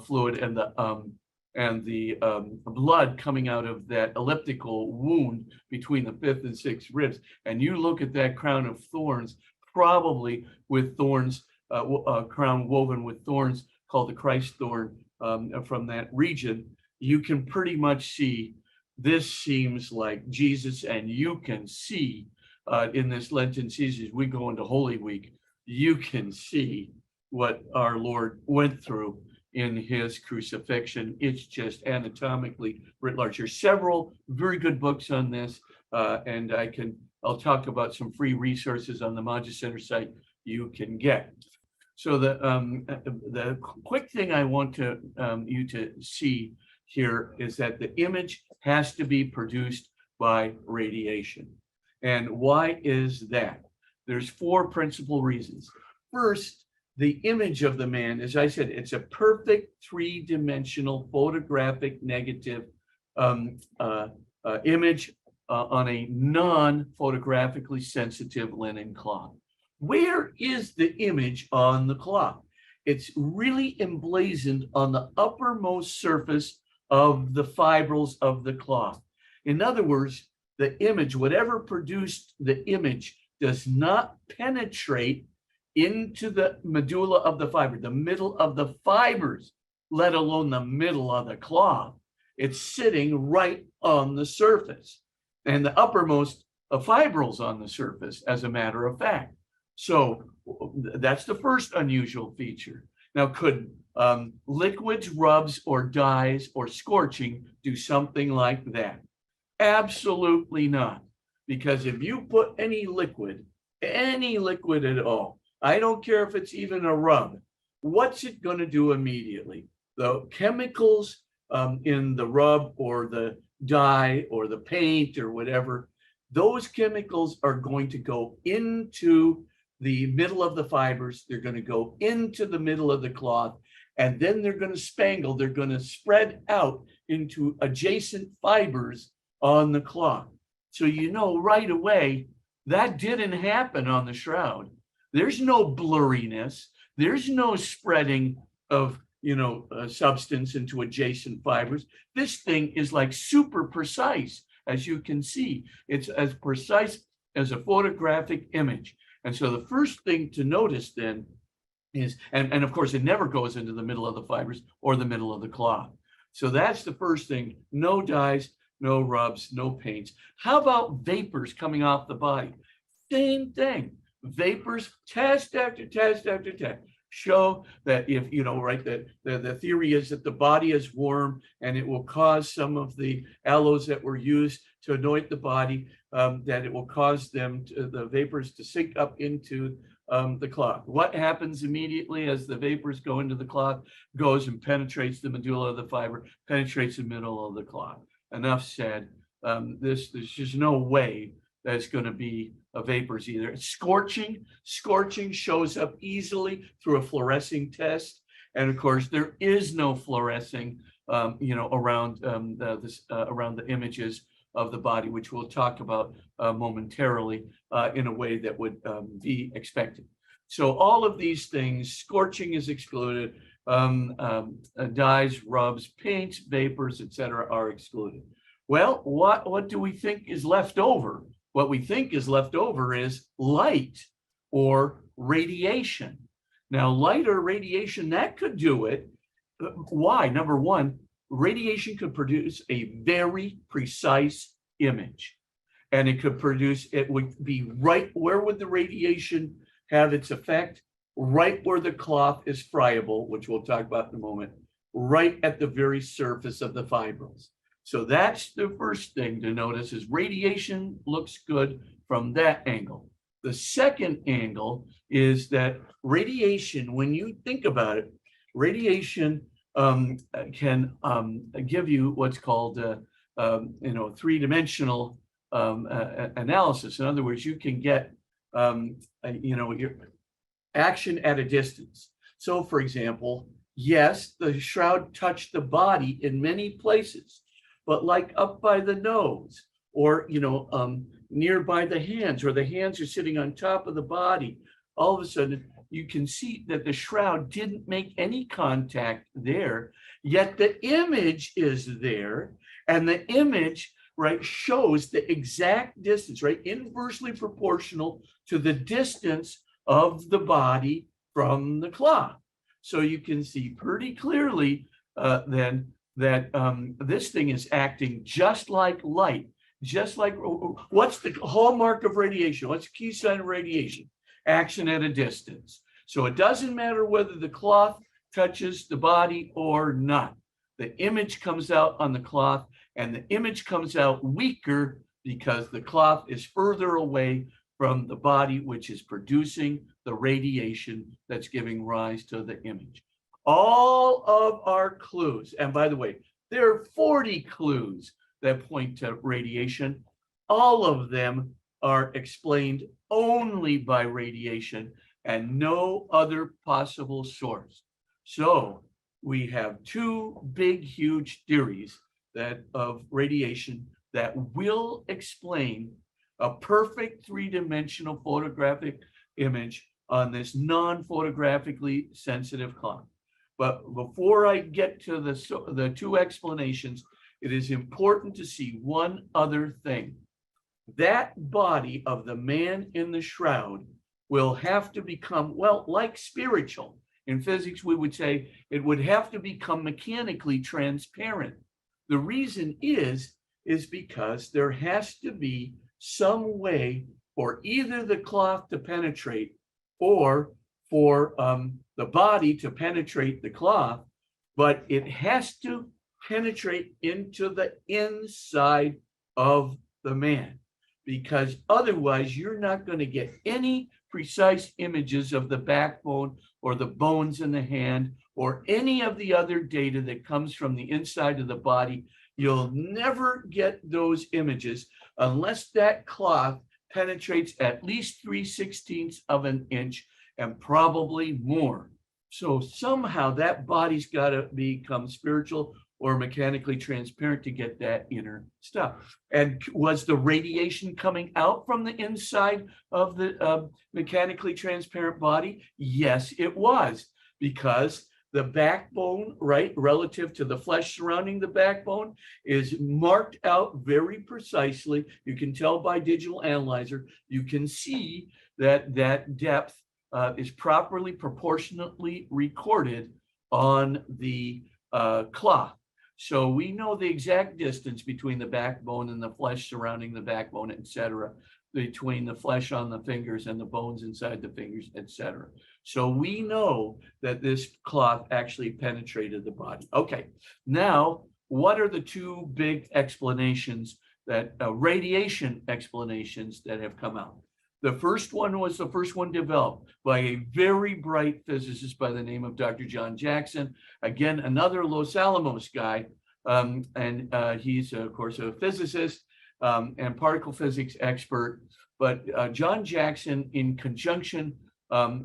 fluid and the blood coming out of that elliptical wound between the fifth and sixth ribs, and you look at that crown of thorns, probably with thorns, a crown woven with thorns called the Christ thorn from that region, you can pretty much see this seems like Jesus. And you can see in this Lenten season, as we go into Holy Week, you can see what our Lord went through in his crucifixion. It's just anatomically writ large. There's several very good books on this, and I'll talk about some free resources on the Magis Center site you can get. So the quick thing I want you to see here is that the image has to be produced by radiation. And why is that? There's four principal reasons. First, the image of the man, as I said, it's a perfect three-dimensional photographic negative image on a non-photographically sensitive linen cloth. Where is the image on the cloth? It's really emblazoned on the uppermost surface of the fibrils of the cloth. In other words, the image, whatever produced the image, does not penetrate into the medulla of the fiber, the middle of the fibers, let alone the middle of the cloth. It's sitting right on the surface, and the uppermost fibrils on the surface, as a matter of fact. So that's the first unusual feature. Now, could liquids, rubs, or dyes, or scorching do something like that? Absolutely not. Because if you put any liquid at all, I don't care if it's even a rub, what's it going to do immediately? The chemicals in the rub or the dye or the paint or whatever, those chemicals are going to go into the middle of the fibers. They're going to go into the middle of the cloth, and then they're going to spangle. They're going to spread out into adjacent fibers on the cloth. So you know right away that didn't happen on the shroud. There's no blurriness. There's no spreading of substance into adjacent fibers. This thing is like super precise, as you can see. It's as precise as a photographic image. And so the first thing to notice then is, and of course, it never goes into the middle of the fibers or the middle of the cloth. So that's the first thing. No dyes, no rubs, no paints. How about vapors coming off the body? Same thing. Vapors, test after test after test, show that if, that the theory is that the body is warm and it will cause some of the aloes that were used to anoint the body, that it will cause the vapors to sink up into the cloth. What happens immediately as the vapors go into the cloth? Goes and penetrates the medulla of the fiber, penetrates the middle of the cloth. Enough said. There's just no way that it's going to be a vapors either. Scorching shows up easily through a fluorescing test, and of course there is no fluorescing, around around the images of the body, which we'll talk about momentarily in a way that would be expected. So all of these things, scorching is excluded, dyes, rubs, paints, vapors, etc., are excluded. Well, what do we think is left over? What we think is left over is light or radiation. Now, light or radiation, that could do it. Why? Number one, radiation could produce a very precise image. And it would be right, where would the radiation have its effect? Right where the cloth is friable, which we'll talk about in a moment, right at the very surface of the fibrils. So that's the first thing to notice, is radiation looks good from that angle. The second angle is that radiation, when you think about it, radiation can give you what's called three-dimensional analysis. In other words, you can get your action at a distance. So, for example, yes, the shroud touched the body in many places, but like up by the nose, or nearby the hands, or the hands are sitting on top of the body, all of a sudden you can see that the shroud didn't make any contact there, yet the image is there, and the image, right, shows the exact distance, right, inversely proportional to the distance of the body from the cloth. So you can see pretty clearly then that this thing is acting just like light, just like, what's the hallmark of radiation? What's the key sign of radiation? Action at a distance. So it doesn't matter whether the cloth touches the body or not. The image comes out on the cloth, and the image comes out weaker because the cloth is further away from the body, which is producing the radiation that's giving rise to the image. All of our clues, and by the way, there are 40 clues that point to radiation. All of them are explained only by radiation and no other possible source. So we have two big, huge theories of radiation that will explain a perfect three-dimensional photographic image on this non-photographically sensitive cloth. But before I get to the two explanations, it is important to see one other thing. That body of the man in the shroud will have to become, well, like spiritual. In physics, we would say it would have to become mechanically transparent. The reason is because there has to be some way for either the cloth to penetrate or for the body to penetrate the cloth, but it has to penetrate into the inside of the man, because otherwise you're not going to get any precise images of the backbone or the bones in the hand or any of the other data that comes from the inside of the body. You'll never get those images unless that cloth penetrates at least 3/16 of an inch and probably more. So somehow that body's got to become spiritual or mechanically transparent to get that inner stuff. And was the radiation coming out from the inside of the mechanically transparent body? Yes, it was, because the backbone, right, relative to the flesh surrounding the backbone is marked out very precisely. You can tell by digital analyzer. You can see that that depth is properly proportionately recorded on the cloth. So we know the exact distance between the backbone and the flesh surrounding the backbone, et cetera, between the flesh on the fingers and the bones inside the fingers, et cetera. So we know that this cloth actually penetrated the body. Okay, now what are the two big explanations that radiation explanations that have come out? The first one was the first one developed by a very bright physicist by the name of Dr. John Jackson. Again, another Los Alamos guy. And he's, of course, a physicist and particle physics expert. But John Jackson, in conjunction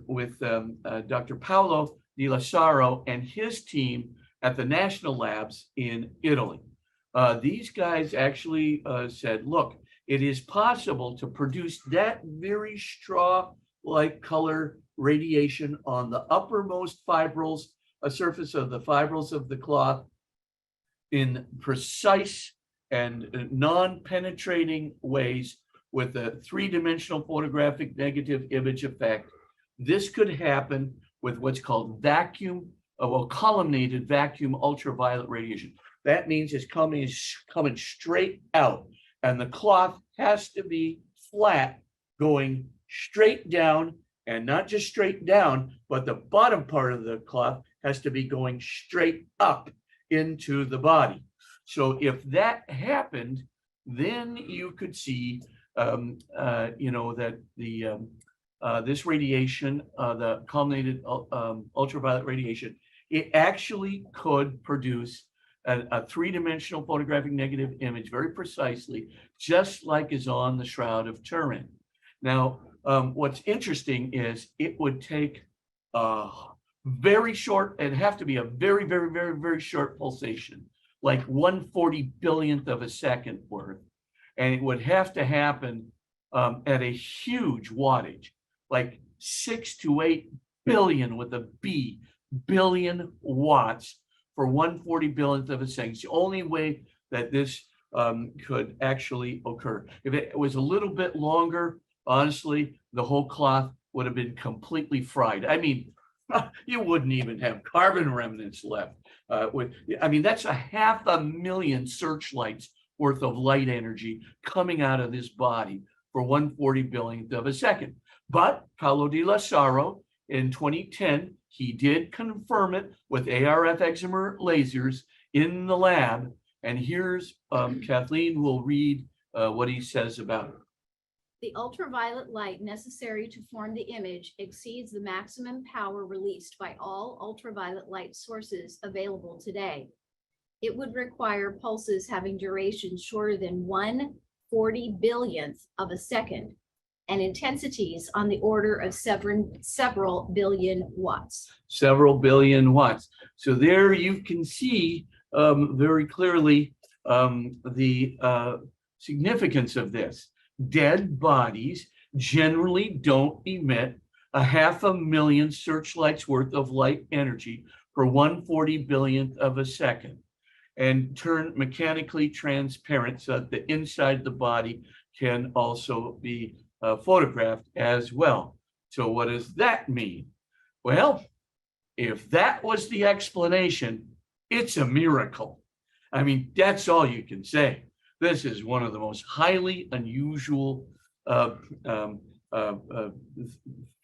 with Dr. Paolo Di Lazzaro and his team at the national labs in Italy, these guys actually said, look, it is possible to produce that very straw-like color radiation on the uppermost fibrils, a surface of the fibrils of the cloth in precise and non-penetrating ways with a three-dimensional photographic negative image effect. This could happen with what's called vacuum, columnated vacuum ultraviolet radiation. That means it's coming straight out. And the cloth has to be flat, going straight down, and not just straight down, but the bottom part of the cloth has to be going straight up into the body. So if that happened, then you could see, that this radiation, the culminated ultraviolet radiation, it actually could produce a three-dimensional photographic negative image very precisely, just like is on the Shroud of Turin. Now, what's interesting is it would take very short, it'd have to be a very, very, very, very short pulsation, like 1/40 billionth of a second worth. And it would have to happen at a huge wattage, like 6 to 8 billion with a B, billion watts for 1/40 billionth of a second. It's the only way that this could actually occur. If it was a little bit longer, honestly, the whole cloth would have been completely fried. I mean, you wouldn't even have carbon remnants left. That's 500,000 searchlights worth of light energy coming out of this body for 1/40 billionth of a second. But Paolo Di Lazzaro in 2010, he did confirm it with ARF excimer lasers in the lab. And here's Kathleen will read what he says about it. The ultraviolet light necessary to form the image exceeds the maximum power released by all ultraviolet light sources available today. It would require pulses having durations shorter than 1/40 billionth of a second and intensities on the order of several billion watts. Several billion watts. So there you can see very clearly the significance of this. Dead bodies generally don't emit 500,000 searchlights worth of light energy for 1/40 billionth of a second and turn mechanically transparent so that the inside of the body can also be photographed as well. So what does that mean? Well, if that was the explanation, it's a miracle. I mean, that's all you can say. This is one of the most highly unusual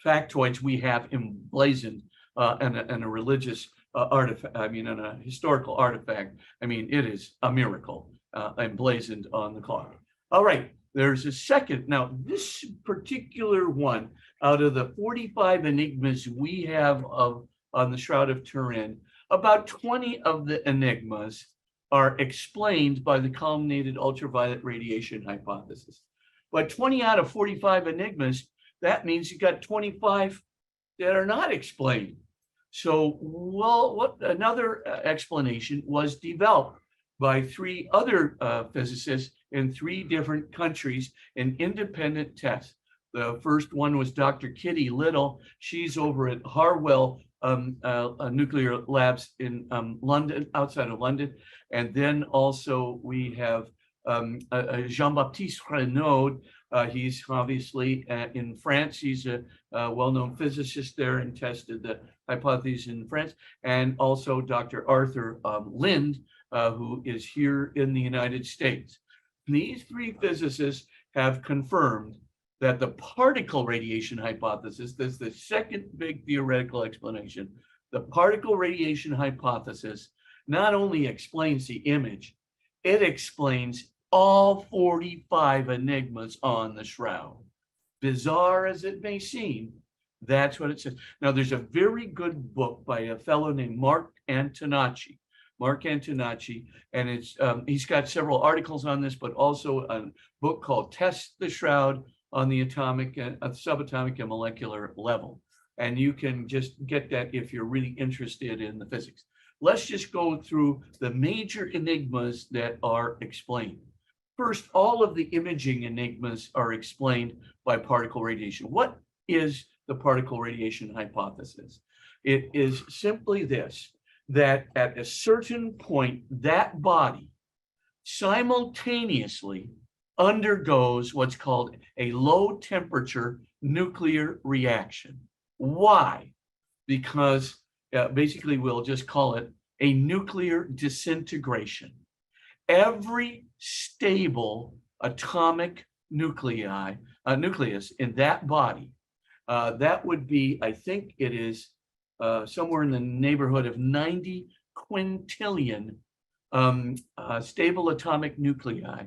factoids we have emblazoned in a religious artifact, in a historical artifact. I mean, it is a miracle emblazoned on the cloth. All right, there's a second. Now, this particular one, out of the 45 enigmas we have on the Shroud of Turin, about 20 of the enigmas are explained by the culminated ultraviolet radiation hypothesis. But 20 out of 45 enigmas, that means you got 25 that are not explained. So, what another explanation was developed by 3 other physicists in 3 different countries in independent tests. The first one was Dr. Kitty Little. She's over at Harwell nuclear labs in London, outside of London. And then also we have Jean-Baptiste Renaud. He's obviously in France. He's a well-known physicist there and tested the hypotheses in France. And also Dr. Arthur Lind, who is here in the United States. These three physicists have confirmed that the particle radiation hypothesis, that's the second big theoretical explanation, the particle radiation hypothesis not only explains the image, it explains all 45 enigmas on the shroud. Bizarre as it may seem, that's what it says. Now, there's a very good book by a fellow named Mark Antonacci, and it's he's got several articles on this, but also a book called Test the Shroud on the atomic, subatomic and molecular level. And you can just get that if you're really interested in the physics. Let's just go through the major enigmas that are explained. First, all of the imaging enigmas are explained by particle radiation. What is the particle radiation hypothesis? It is simply this, that at a certain point, that body simultaneously undergoes what's called a low temperature nuclear reaction. Why? Because basically we'll just call it a nuclear disintegration. Every stable atomic nucleus in that body, that would be, I think it is somewhere in the neighborhood of 90 quintillion stable atomic nuclei,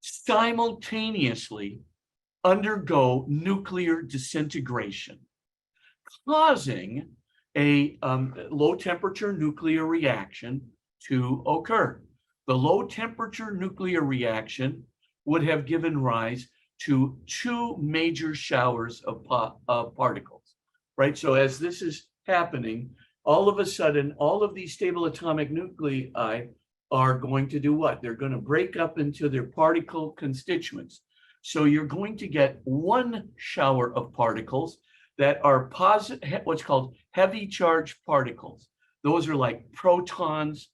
simultaneously undergo nuclear disintegration, causing a low temperature nuclear reaction to occur. The low temperature nuclear reaction would have given rise to two major showers of particles, right? So as this is happening, all of a sudden, all of these stable atomic nuclei are going to do what? They're going to break up into their particle constituents. So you're going to get one shower of particles that are positive, what's called heavy charged particles. Those are like protons,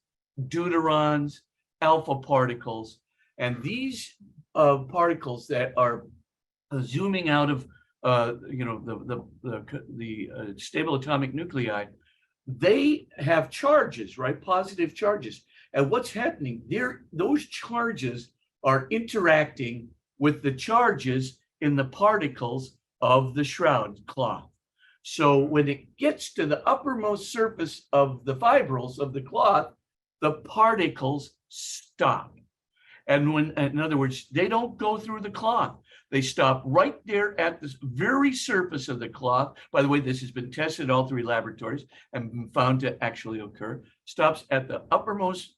deuterons, alpha particles. And these particles that are zooming out of the stable atomic nuclei, they have charges, right? Positive charges. And what's happening there, those charges are interacting with the charges in the particles of the shroud cloth. So when it gets to the uppermost surface of the fibrils of the cloth, the particles stop. And when, in other words, they don't go through the cloth. They stop right there at the very surface of the cloth. By the way, this has been tested in all three laboratories and been found to actually occur. Stops at the uppermost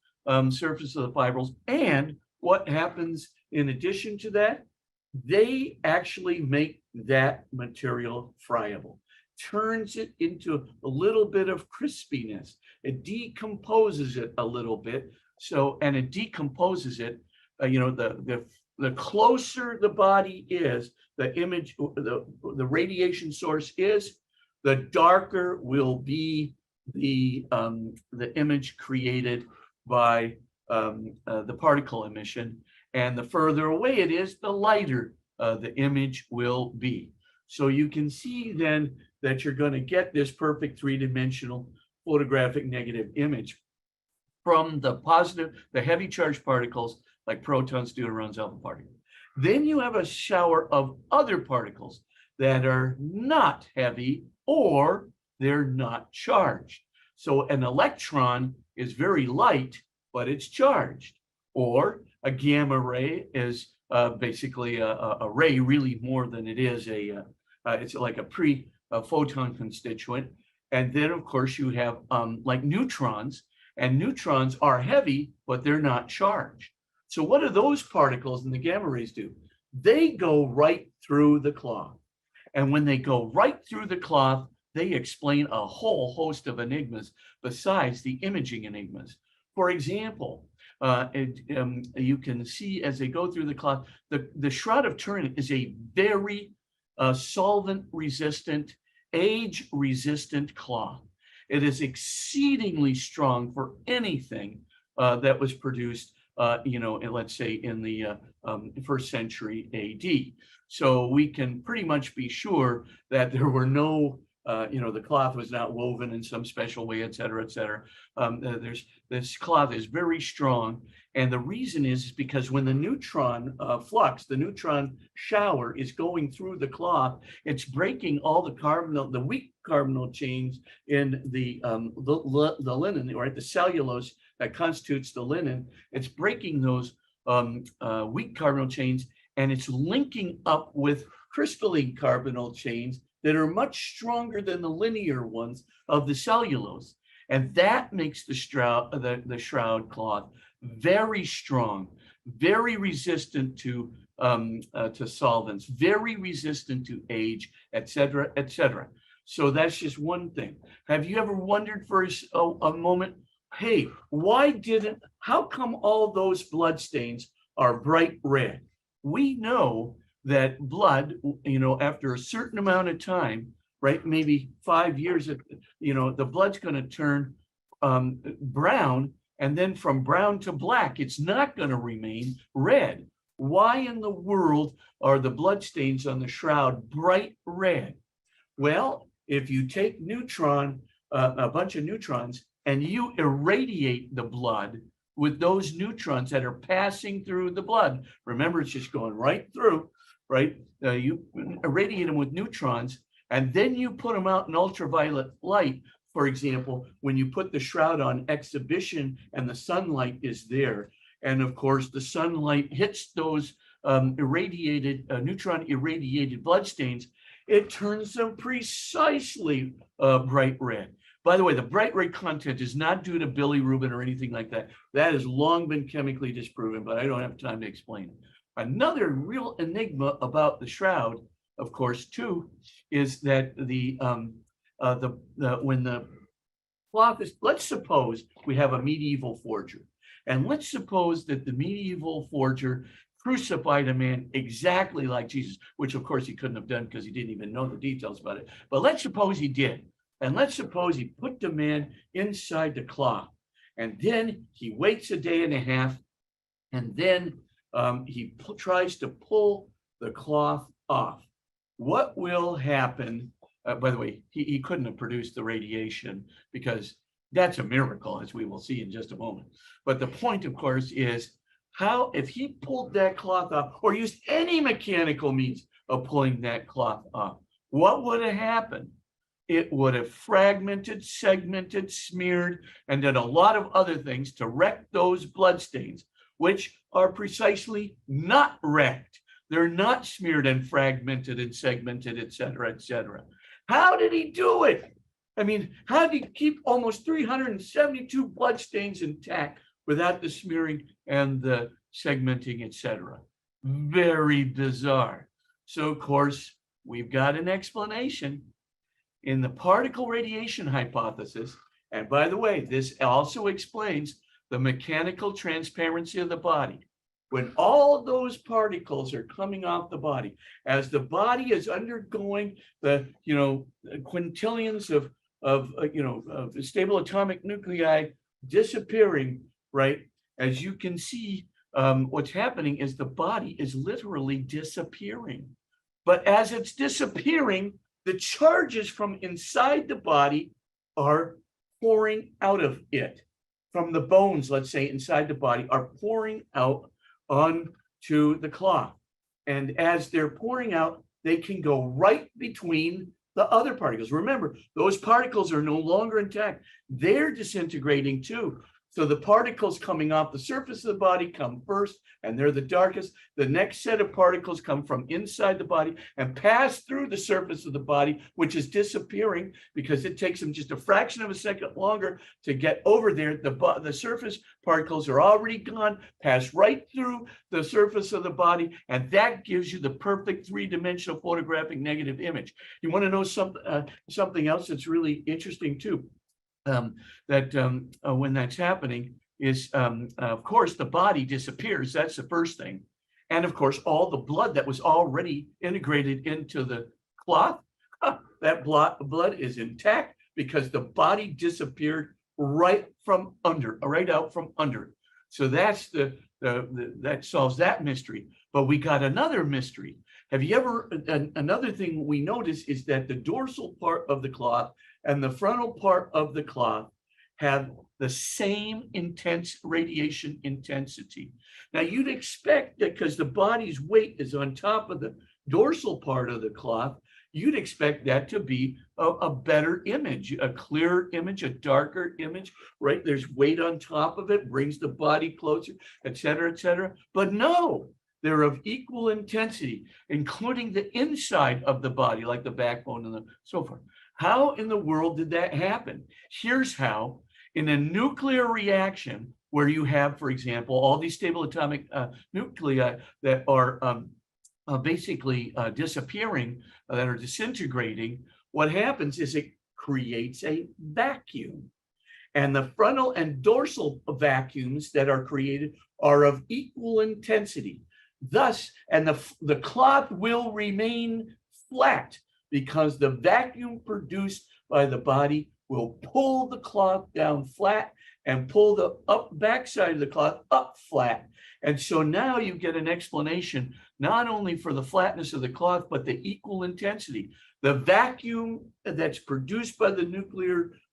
surface of the fibrils. And what happens in addition to that? They actually make that material friable, turns it into a little bit of crispiness. It decomposes it a little bit. So, and it decomposes it, the closer the body is, the image, the radiation source is, the darker will be the image created by the particle emission. And the further away it is, the lighter the image will be. So you can see then that you're going to get this perfect three-dimensional photographic negative image from the positive, the heavy charged particles like protons, deuterons, alpha particles. Then you have a shower of other particles that are not heavy or they're not charged. So an electron is very light, but it's charged. Or a gamma ray is basically a ray, really more than it is it's like a photon constituent. And then of course you have like neutrons, and neutrons are heavy, but they're not charged. So what do those particles and the gamma rays do? They go right through the cloth. And when they go right through the cloth, they explain a whole host of enigmas besides the imaging enigmas. For example, you can see as they go through the cloth, the Shroud of Turin is a very solvent resistant, age resistant cloth. It is exceedingly strong for anything that was produced, let's say in the first century AD. So we can pretty much be sure that there were no, the cloth was not woven in some special way, et cetera, et cetera. This cloth is very strong. And the reason is because when the neutron flux, the neutron shower is going through the cloth, it's breaking all the weak carbonyl chains in the linen, right? The cellulose that constitutes the linen. It's breaking those weak carbonyl chains, and it's linking up with crystalline carbonyl chains that are much stronger than the linear ones of the cellulose. And that makes the shroud cloth very strong, very resistant to solvents, very resistant to age, et cetera, et cetera. So that's just one thing. Have you ever wondered for a moment, hey, how come all those blood stains are bright red? We know that blood, after a certain amount of time, right, maybe 5 years, the blood's going to turn brown, and then from brown to black, it's not going to remain red. Why in the world are the blood stains on the shroud bright red? Well, if you take a bunch of neutrons, and you irradiate the blood with those neutrons that are passing through the blood, remember, it's just going right through, right? You irradiate them with neutrons, and then you put them out in ultraviolet light. For example, when you put the shroud on exhibition and the sunlight is there, and of course the sunlight hits those neutron irradiated bloodstains, it turns them precisely bright red. By the way, the bright red content is not due to bilirubin or anything like that. That has long been chemically disproven, but I don't have time to explain it. Another real enigma about the shroud, of course, too, is that when the cloth is, let's suppose we have a medieval forger, and let's suppose that the medieval forger crucified a man exactly like Jesus, which of course he couldn't have done because he didn't even know the details about it. But let's suppose he did. And let's suppose he put the man inside the cloth, and then he waits a day and a half, and then he tries to pull the cloth off. What will happen? By the way, he couldn't have produced the radiation because that's a miracle, as we will see in just a moment. But the point, of course, is if he pulled that cloth off or used any mechanical means of pulling that cloth off, what would have happened? It would have fragmented, segmented, smeared, and done a lot of other things to wreck those bloodstains, which are precisely not wrecked. They're not smeared and fragmented and segmented, et cetera, et cetera. How did he do it? I mean, how did he keep almost 372 bloodstains intact without the smearing and the segmenting, et cetera? Very bizarre. So, of course, we've got an explanation. In the particle radiation hypothesis, and by the way, this also explains the mechanical transparency of the body. When all those particles are coming off the body, as the body is undergoing the quintillions of stable atomic nuclei disappearing, right? As you can see, what's happening is the body is literally disappearing. But as it's disappearing, the charges from inside the body are pouring out of it. From the bones, let's say, inside the body, are pouring out onto the cloth. And as they're pouring out, they can go right between the other particles. Remember, those particles are no longer intact. They're disintegrating too. So the particles coming off the surface of the body come first, and they're the darkest. The next set of particles come from inside the body and pass through the surface of the body, which is disappearing because it takes them just a fraction of a second longer to get over there. The surface particles are already gone, pass right through the surface of the body, and that gives you the perfect three-dimensional photographic negative image. You want to know something else that's really interesting too? When that's happening is, of course, the body disappears. That's the first thing. And of course, all the blood that was already integrated into the cloth, that blood is intact because the body disappeared right out from under. So that's that solves that mystery. But we got another mystery. Have you ever, another thing we notice is that the dorsal part of the cloth and the frontal part of the cloth have the same intense radiation intensity. Now you'd expect that because the body's weight is on top of the dorsal part of the cloth, you'd expect that to be a better image, a clearer image, a darker image, right? There's weight on top of it, brings the body closer, et cetera, but no, they're of equal intensity, including the inside of the body, like the backbone and so forth. How in the world did that happen? Here's how. In a nuclear reaction where you have, for example, all these stable atomic nuclei that are basically disappearing, that are disintegrating, what happens is it creates a vacuum. And the frontal and dorsal vacuums that are created are of equal intensity. Thus, and the cloth will remain flat because the vacuum produced by the body will pull the cloth down flat and pull the backside of the cloth up flat. And so now you get an explanation, not only for the flatness of the cloth, but the equal intensity. The vacuum that's produced by the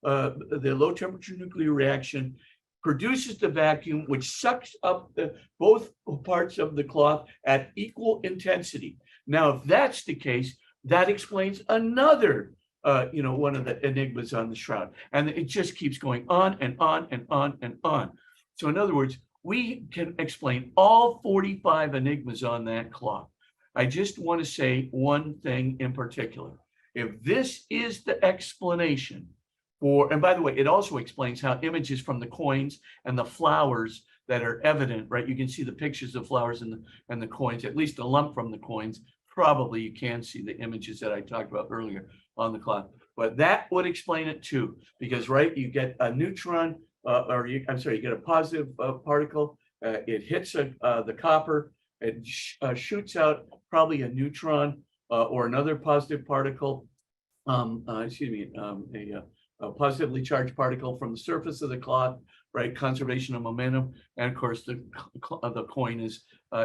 low temperature nuclear reaction produces the vacuum, which sucks up both parts of the cloth at equal intensity. Now, if that's the case, that explains another one of the enigmas on the shroud. And it just keeps going on and on and on and on. So in other words, we can explain all 45 enigmas on that cloth. I just want to say one thing in particular. If this is the explanation for, and by the way, it also explains how images from the coins and the flowers that are evident, right? You can see the pictures of flowers and the coins, at least a lump from the coins. Probably you can see the images that I talked about earlier on the cloth, but that would explain it too, because right, you get a neutron, you get a positive particle, it hits the copper, it shoots out probably a neutron or another positive particle, a positively charged particle from the surface of the cloth, right? Conservation of momentum, and of course the coin is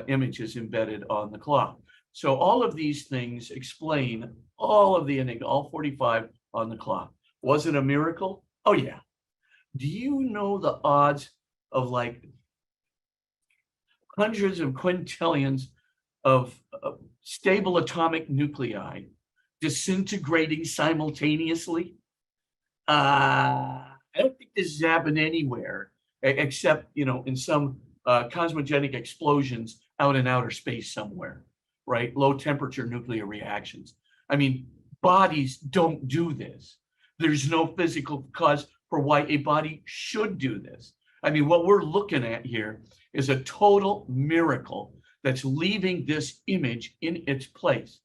image is embedded on the cloth. So all of these things explain all of the enigma, all 45 on the cloth. Was it a miracle? Oh yeah. Do you know the odds of like hundreds of quintillions of stable atomic nuclei disintegrating simultaneously? I don't think this has happened anywhere except, in some cosmogenic explosions out in outer space somewhere, right? Low temperature nuclear reactions. I mean, bodies don't do this. There's no physical cause for why a body should do this. I mean, what we're looking at here is a total miracle that's leaving this image in its place.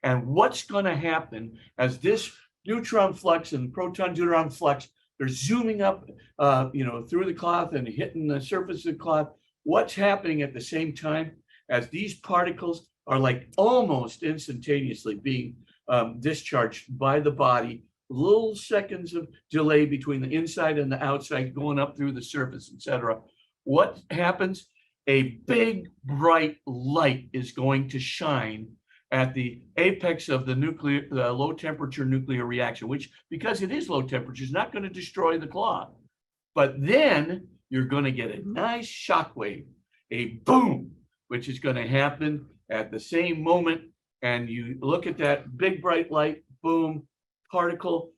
And what's going to happen as this neutron flux and proton deuteron flux, they're zooming up, through the cloth and hitting the surface of the cloth. What's happening at the same time as these particles are like almost instantaneously being discharged by the body, little seconds of delay between the inside and the outside going up through the surface, etc. What happens? A big bright light is going to shine at the apex of the low temperature nuclear reaction, which, because it is low temperature, is not going to destroy the cloth. But then you're going to get a nice shock wave, a boom, which is going to happen at the same moment. And you look at that big bright light, boom, particles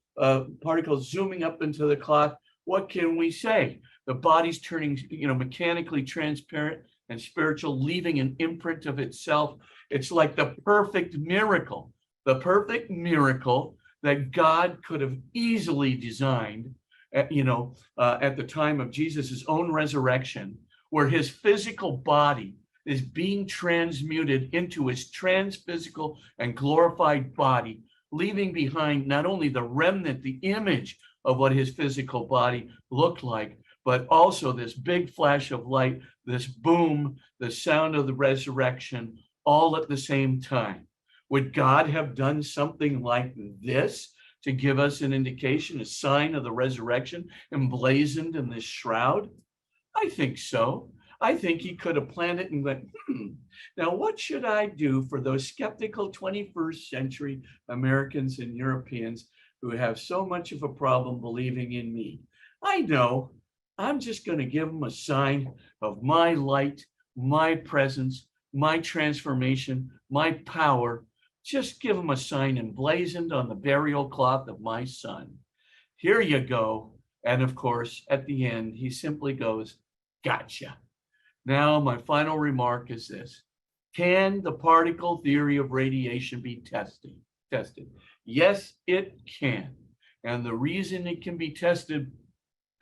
zooming up into the cloth. What can we say? The body's turning, mechanically transparent and spiritual, leaving an imprint of itself. It's like the perfect miracle that God could have easily designed, at the time of Jesus's own resurrection, where his physical body is being transmuted into his transphysical and glorified body, leaving behind not only the remnant, the image of what his physical body looked like, but also this big flash of light, this boom, the sound of the resurrection, all at the same time. Would God have done something like this to give us an indication, a sign of the resurrection emblazoned in this shroud? I think so. I think he could have planned it and went, now what should I do for those skeptical 21st century Americans and Europeans who have so much of a problem believing in me? I know, I'm just going to give them a sign of my light, my presence, my transformation, my power. Just give them a sign emblazoned on the burial cloth of my son. Here you go. And of course, at the end, he simply goes, gotcha. Now, my final remark is this. Can the particle theory of radiation be tested? Yes, it can. And the reason it can be tested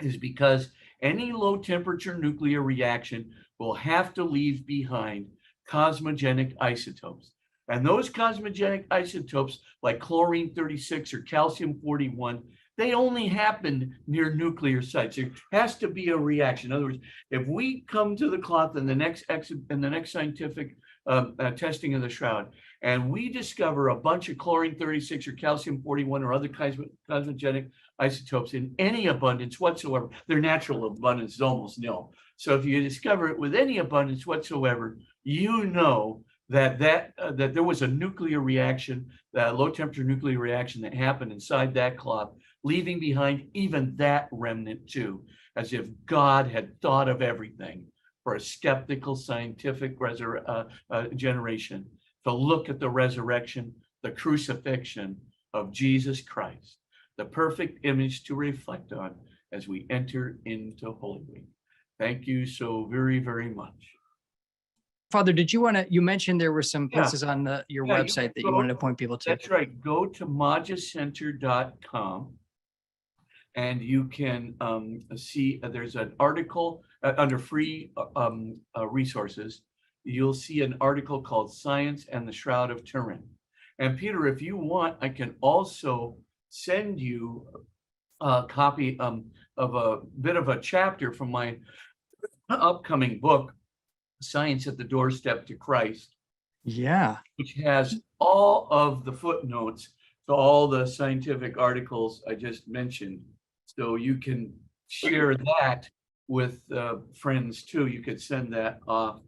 is because any low temperature nuclear reaction will have to leave behind cosmogenic isotopes. And those cosmogenic isotopes, like chlorine-36 or calcium-41, they only happen near nuclear sites. There has to be a reaction. In other words, if we come to the cloth in the next scientific testing of the shroud, and we discover a bunch of chlorine-36 or calcium-41 or other cosmogenic isotopes in any abundance whatsoever, their natural abundance is almost nil. So if you discover it with any abundance whatsoever, you know that there was a nuclear reaction, that low temperature nuclear reaction that happened inside that cloth, leaving behind even that remnant too, as if God had thought of everything for a skeptical scientific generation to look at the resurrection, the crucifixion of Jesus Christ, the perfect image to reflect on as we enter into Holy Week. Thank you so very, very much. Father, did you want to, you mentioned there were some places on your website that you wanted to point people to. That's right. Go to magiscenter.com and you can see there's an article under free resources. You'll see an article called Science and the Shroud of Turin. And Peter, if you want, I can also send you a copy of a bit of a chapter from my upcoming book, Science at the Doorstep to Christ. Yeah. Which has all of the footnotes to all the scientific articles I just mentioned. So you can share that with friends too. You could send that off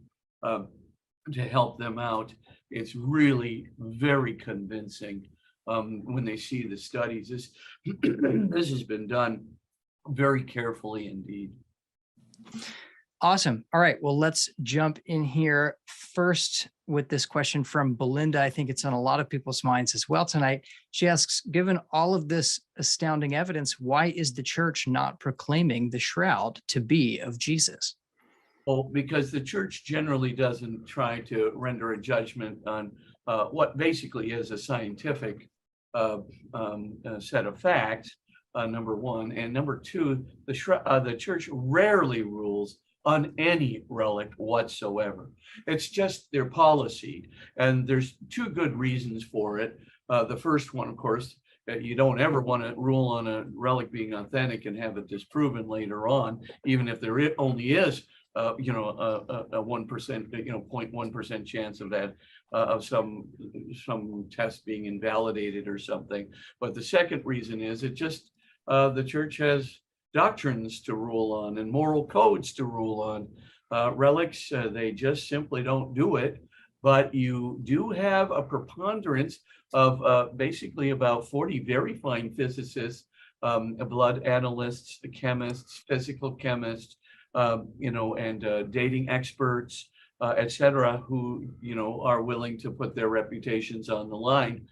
to help them out. It's really very convincing when they see the studies. This has been done very carefully indeed. Awesome. All right. Well, let's jump in here first with this question from Belinda. I think it's on a lot of people's minds as well tonight. She asks, given all of this astounding evidence, why is the church not proclaiming the shroud to be of Jesus? Well, because the church generally doesn't try to render a judgment on what basically is a scientific set of facts, number one. And number two, the church rarely rules on any relic whatsoever. It's just their policy. And there's two good reasons for it. The first one, of course, you don't ever want to rule on a relic being authentic and have it disproven later on, even if there only is a 1%, 0.1% chance of that, of some test being invalidated or something. But the second reason is it just, the church has doctrines to rule on and moral codes to rule on. Relics, they just simply don't do it. But you do have a preponderance of basically about 40 very fine physicists, blood analysts, chemists, physical chemists, and dating experts, et cetera, who, are willing to put their reputations on the line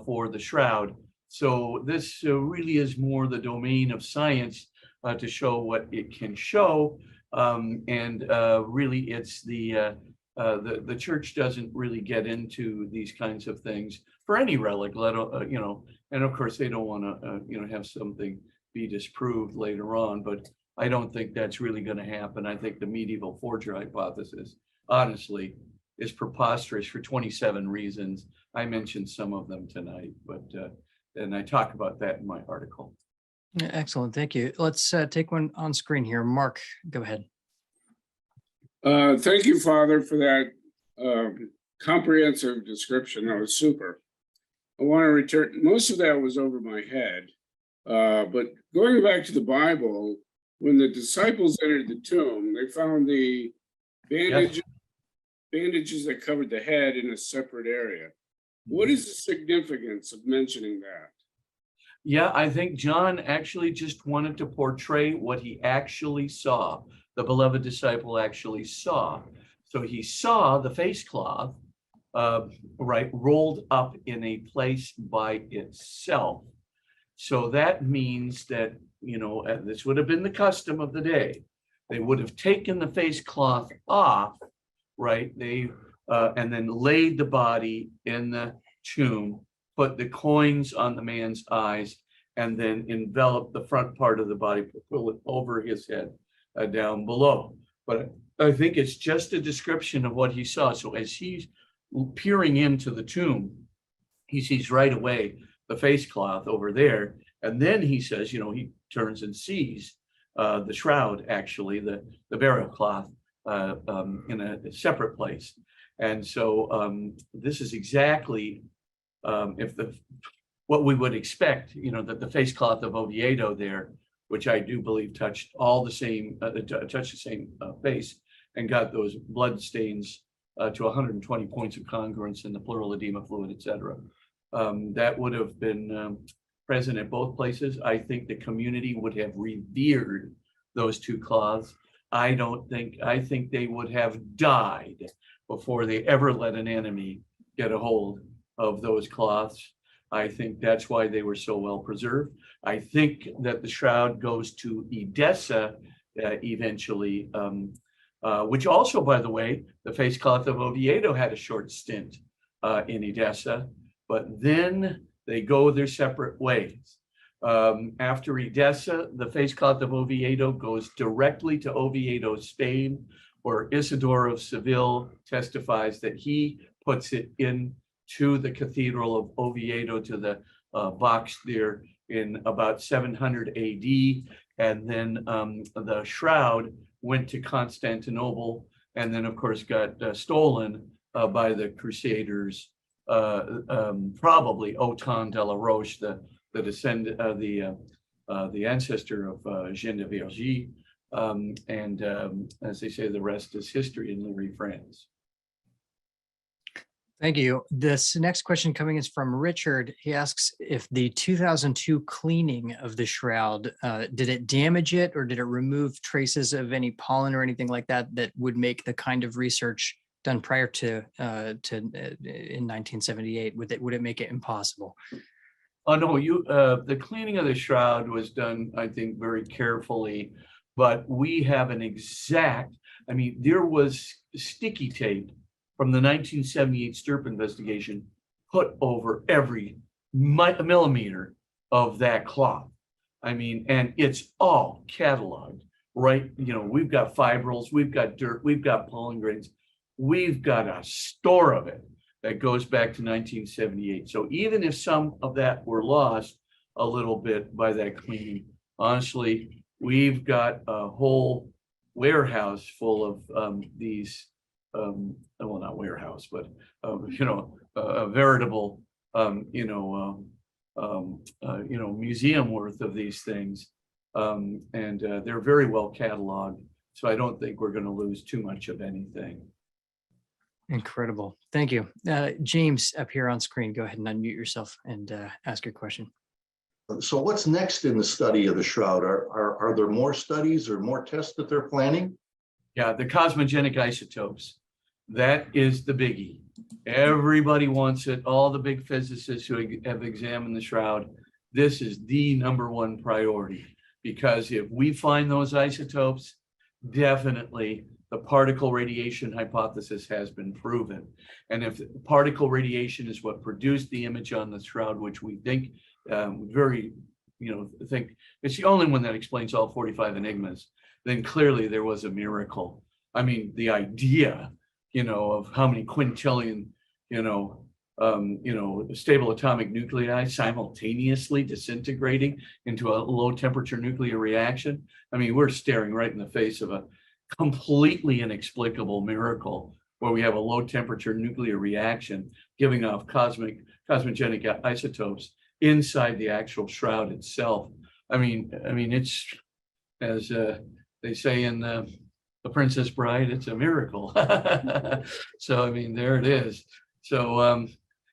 for the shroud. So this really is more the domain of science to show what it can show. And really it's the church doesn't really get into these kinds of things for any relic, and of course they don't want to, have something be disproved later on, but I don't think that's really going to happen. I think the medieval forger hypothesis, honestly, is preposterous for 27 reasons. I mentioned some of them tonight, but and I talk about that in my article. Excellent. Thank you. Let's take one on screen here. Mark, go ahead. Thank you, Father, for that comprehensive description. That was super. I want to return, most of that was over my head. But going back to the Bible, when the disciples entered the tomb, they found the bandages that covered the head in a separate area. What is the significance of mentioning that? Yeah, I think John actually just wanted to portray what he actually saw. The beloved disciple actually saw. So he saw the face cloth, right, rolled up in a place by itself. So that means that, you know, this would have been the custom of the day. They would have taken the face cloth off, right? And then laid the body in the tomb, put the coins on the man's eyes, and then envelop the front part of the body, pull it over his head down below. But I think it's just a description of what he saw. So as he's peering into the tomb, he sees right away the face cloth over there. And then he says, you know, he turns and sees the shroud, actually, the burial cloth in a separate place. And so this is exactly what we would expect, you know, that the face cloth of Oviedo there, which I do believe touched all the same, touched the same face and got those blood stains to 120 points of congruence in the pleural edema fluid, et cetera. That would have been present at both places. I think the community would have revered those two cloths. I think they would have died before they ever let an enemy get a hold of those cloths. I think that's why they were so well preserved. I think that the shroud goes to Edessa eventually, which also, by the way, the face cloth of Oviedo had a short stint in Edessa, but then they go their separate ways. After Edessa, the face cloth of Oviedo goes directly to Oviedo, Spain, where Isidore of Seville testifies that he puts it into the Cathedral of Oviedo, to the box there in about 700 AD. And then the shroud went to Constantinople, and then of course got stolen by the Crusaders, probably Othon de la Roche, the descendant, the ancestor of Jean de Vergy. As they say, the rest is history in Louis, France. Thank you. This next question coming is from Richard. He asks if the 2002 cleaning of the shroud, did it damage it, or did it remove traces of any pollen or anything like that that would make the kind of research done prior to in 1978? Would it make it impossible? Oh no, the cleaning of the shroud was done, I think, very carefully, but we have an exact, I mean, there was sticky tape from the 1978 Stirp investigation put over every millimeter of that cloth. I mean, and it's all cataloged, right? You know, we've got fibrils, we've got dirt, we've got pollen grains, we've got a store of it that goes back to 1978. So even if some of that were lost a little bit by that cleaning, honestly, we've got a whole warehouse full of these, well, not warehouse, but you know, a veritable, museum worth of these things, and they're very well cataloged. So I don't think we're going to lose too much of anything. Incredible. Thank you. James, up here on screen, go ahead and unmute yourself and ask your question. So what's next in the study of the shroud? Are there more studies or more tests that they're planning? Yeah, the cosmogenic isotopes. That is the biggie. Everybody wants it. All the big physicists who have examined the shroud, this is the #1 priority, because if we find those isotopes, definitely the particle radiation hypothesis has been proven. And if particle radiation is what produced the image on the shroud, which we think think it's the only one that explains all 45 enigmas, then clearly there was a miracle. I mean, the idea, of how many quintillion, stable atomic nuclei simultaneously disintegrating into a low temperature nuclear reaction. I mean, we're staring right in the face of a completely inexplicable miracle where we have a low temperature nuclear reaction giving off cosmic cosmogenic isotopes inside the actual shroud itself. I mean, it's, as they say in the Princess Bride, it's a miracle. So, I mean, there it is. So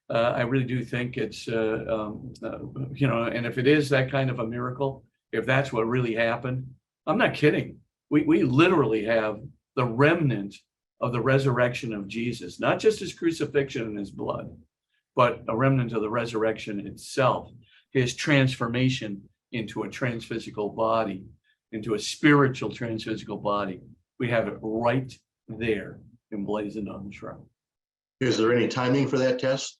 I really do think it's, and if it is that kind of a miracle, if that's what really happened, I'm not kidding. We literally have the remnant of the resurrection of Jesus, not just his crucifixion and his blood, but a remnant of the resurrection itself, his transformation into a transphysical body, into a spiritual transphysical body. We have it right there emblazoned on the shroud. Is there any timing for that test?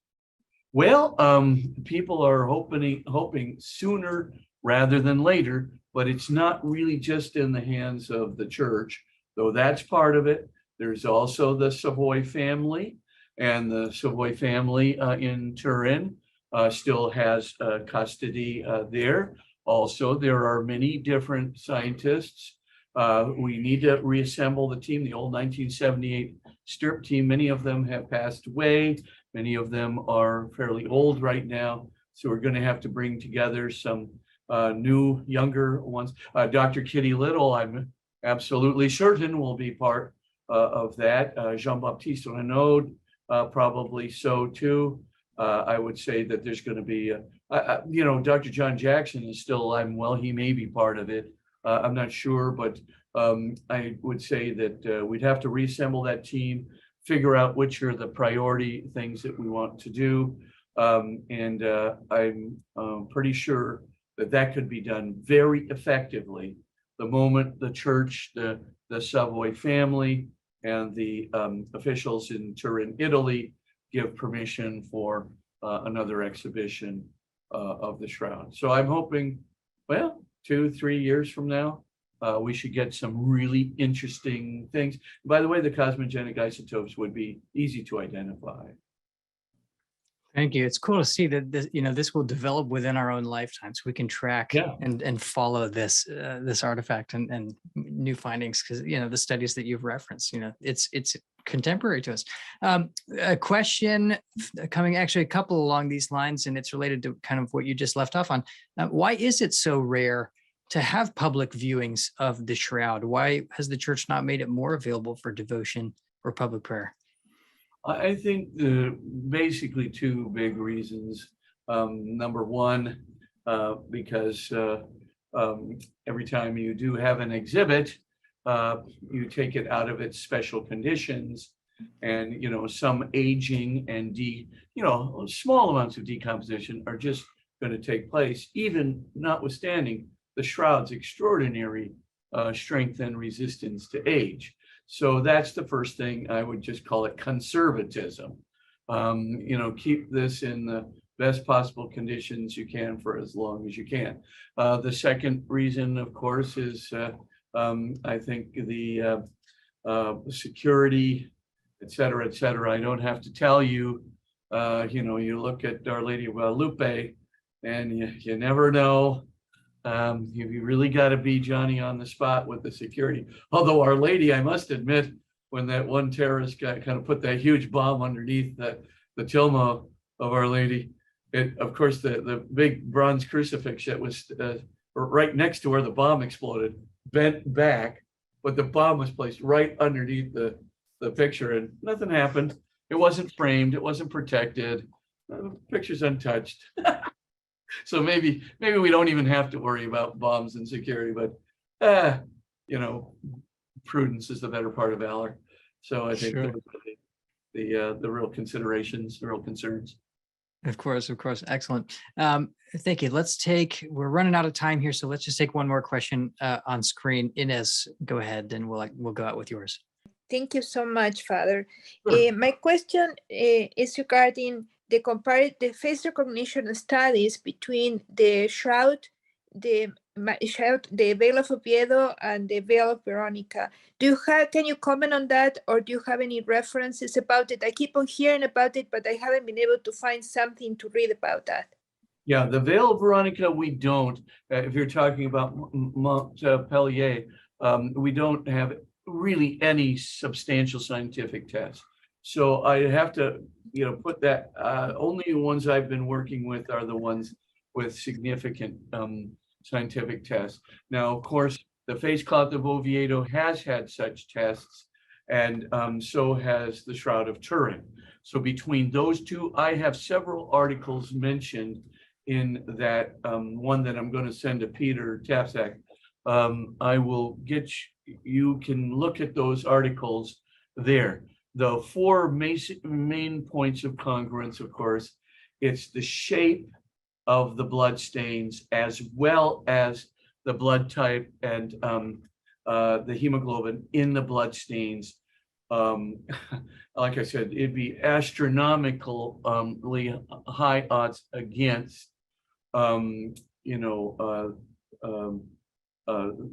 Well, people are hoping sooner rather than later, but it's not really just in the hands of the church, though that's part of it. There's also the Savoy family, and the Savoy family in Turin still has custody there. Also, there are many different scientists. We need to reassemble the team, the old 1978 STIRP team. Many of them have passed away. Many of them are fairly old right now. So we're going to have to bring together some new, younger ones. Dr. Kitty Little, I'm absolutely certain will be part of that. Jean-Baptiste Renaud, probably so too. I would say that there's going to be, Dr. John Jackson is still alive and well. He may be part of it. I'm not sure, but I would say that we'd have to reassemble that team, figure out which are the priority things that we want to do. And I'm pretty sure that that could be done very effectively the moment the church, the Savoy family, and the officials in Turin, Italy, give permission for another exhibition of the shroud. So I'm hoping, well, 2-3 years from now, we should get some really interesting things. By the way, the cosmogenic isotopes would be easy to identify. Thank you. It's cool to see that this will develop within our own lifetimes. We can track and follow this artifact and new findings, because the studies that you've referenced, it's contemporary to us. A question coming, actually a couple along these lines, and it's related to kind of what you just left off on. Why is it so rare to have public viewings of the shroud? Why has the church not made it more available for devotion or public prayer? I think basically two big reasons. Number one, because every time you do have an exhibit, you take it out of its special conditions, and some aging and small amounts of decomposition are just going to take place, even notwithstanding the shroud's extraordinary strength and resistance to age. So that's the first thing. I would just call it conservatism. Keep this in the best possible conditions you can for as long as you can. The second reason, of course, is I think the security, et cetera, et cetera. I don't have to tell you, you look at Our Lady of Guadalupe, and you never know. You really got to be Johnny on the spot with the security. Although Our Lady, I must admit, when that one terrorist guy kind of put that huge bomb underneath the tilma of Our Lady, of course, the big bronze crucifix that was right next to where the bomb exploded bent back, but the bomb was placed right underneath the picture, and nothing happened. It wasn't framed. It wasn't protected. The picture's untouched. So maybe we don't even have to worry about bombs and security, but prudence is the better part of valor. So I think Sure. the real considerations, the real concerns. Of course. Excellent. Thank you. We're running out of time here, so let's just take one more question on screen. Inez, go ahead, and we'll go out with yours. Thank you so much, Father. Sure. My question is regarding the face recognition studies between the shroud, the veil of Oviedo, and the veil of Veronica. Can you comment on that, or do you have any references about it? I keep on hearing about it, but I haven't been able to find something to read about that. Yeah, the veil of Veronica, we don't. If you're talking about Montpellier, we don't have really any substantial scientific tests. So I have to, put that, only the ones I've been working with are the ones with significant scientific tests. Now, of course, the face cloth of Oviedo has had such tests, and so has the Shroud of Turin. So between those two, I have several articles mentioned in that one that I'm going to send to Peter Tapsack. I will get you can look at those articles there. The four main points of congruence, of course, it's the shape of the blood stains as well as the blood type and the hemoglobin in the blood stains. Like I said, it'd be astronomically high odds against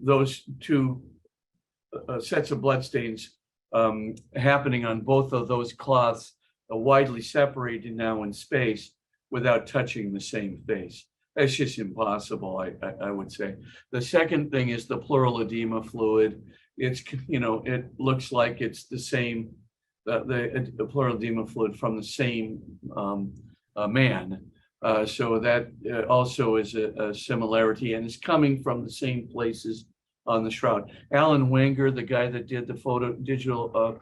those two sets of blood stains happening on both of those cloths, widely separated now in space without touching the same face. It's just impossible, I would say. The second thing is the pleural edema fluid. It's, it looks like it's the same, the pleural edema fluid from the same man. So that also is a similarity, and it's coming from the same places on the shroud. Alan Wenger, the guy that did the digital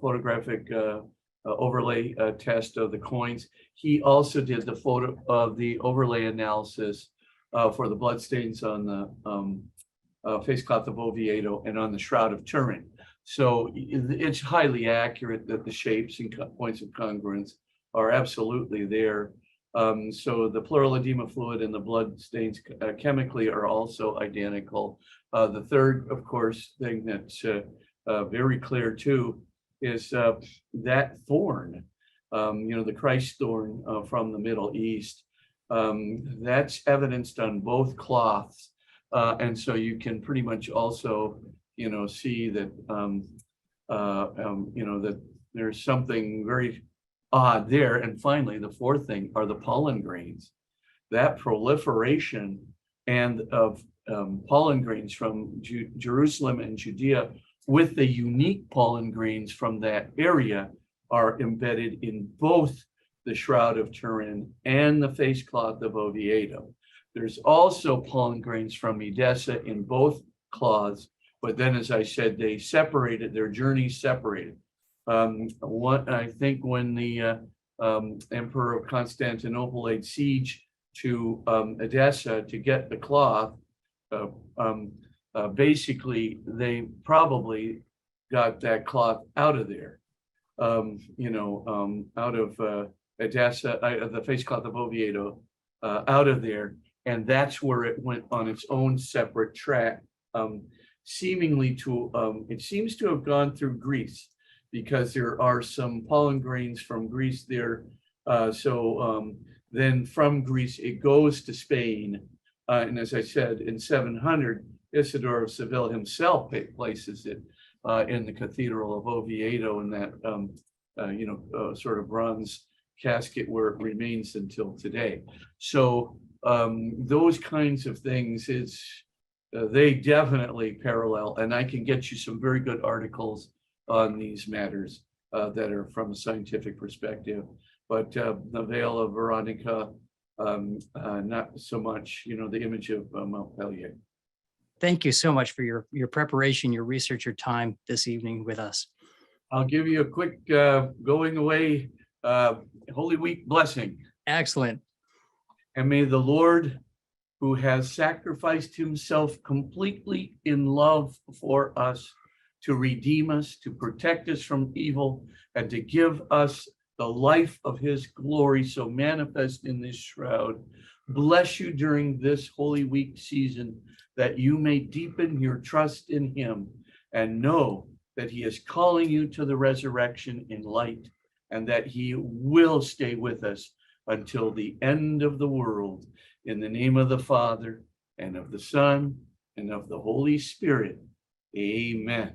photographic overlay test of the coins, he also did the photo of the overlay analysis for the bloodstains on the face cloth of Oviedo and on the Shroud of Turin. So it's highly accurate that the shapes and points of congruence are absolutely there. So the pleural edema fluid and the blood stains chemically are also identical. The third, of course, thing that's very clear too is that thorn, the Christ thorn from the Middle East. That's evidenced on both cloths. And so you can pretty much also, see that, that there's something very odd there. And finally, the fourth thing are the pollen grains. That proliferation and of pollen grains from Jerusalem and Judea with the unique pollen grains from that area are embedded in both the Shroud of Turin and the face cloth of Oviedo. There's also pollen grains from Edessa in both cloths, but then, as I said, they separated, their journeys separated. I think when the Emperor of Constantinople laid siege to Edessa to get the cloth, basically they probably got that cloth out of there, out of Edessa, the face cloth of Oviedo, out of there, and that's where it went on its own separate track, seemingly to, it seems to have gone through Greece, because there are some pollen grains from Greece there. Then from Greece, it goes to Spain. And as I said, in 700, Isidore of Seville himself places it in the Cathedral of Oviedo in that, sort of bronze casket where it remains until today. So those kinds of things, they definitely parallel. And I can get you some very good articles on these matters that are from a scientific perspective, but the Vale of Veronica, not so much, the image of Montpellier. Thank you so much for your preparation, your research, your time this evening with us. I'll give you a quick going away Holy Week blessing. Excellent. And may the Lord, who has sacrificed himself completely in love for us, to redeem us, to protect us from evil, and to give us the life of his glory so manifest in this shroud, bless you during this Holy Week season, that you may deepen your trust in him and know that he is calling you to the resurrection in light, and that he will stay with us until the end of the world. In the name of the Father, and of the Son, and of the Holy Spirit. Amen.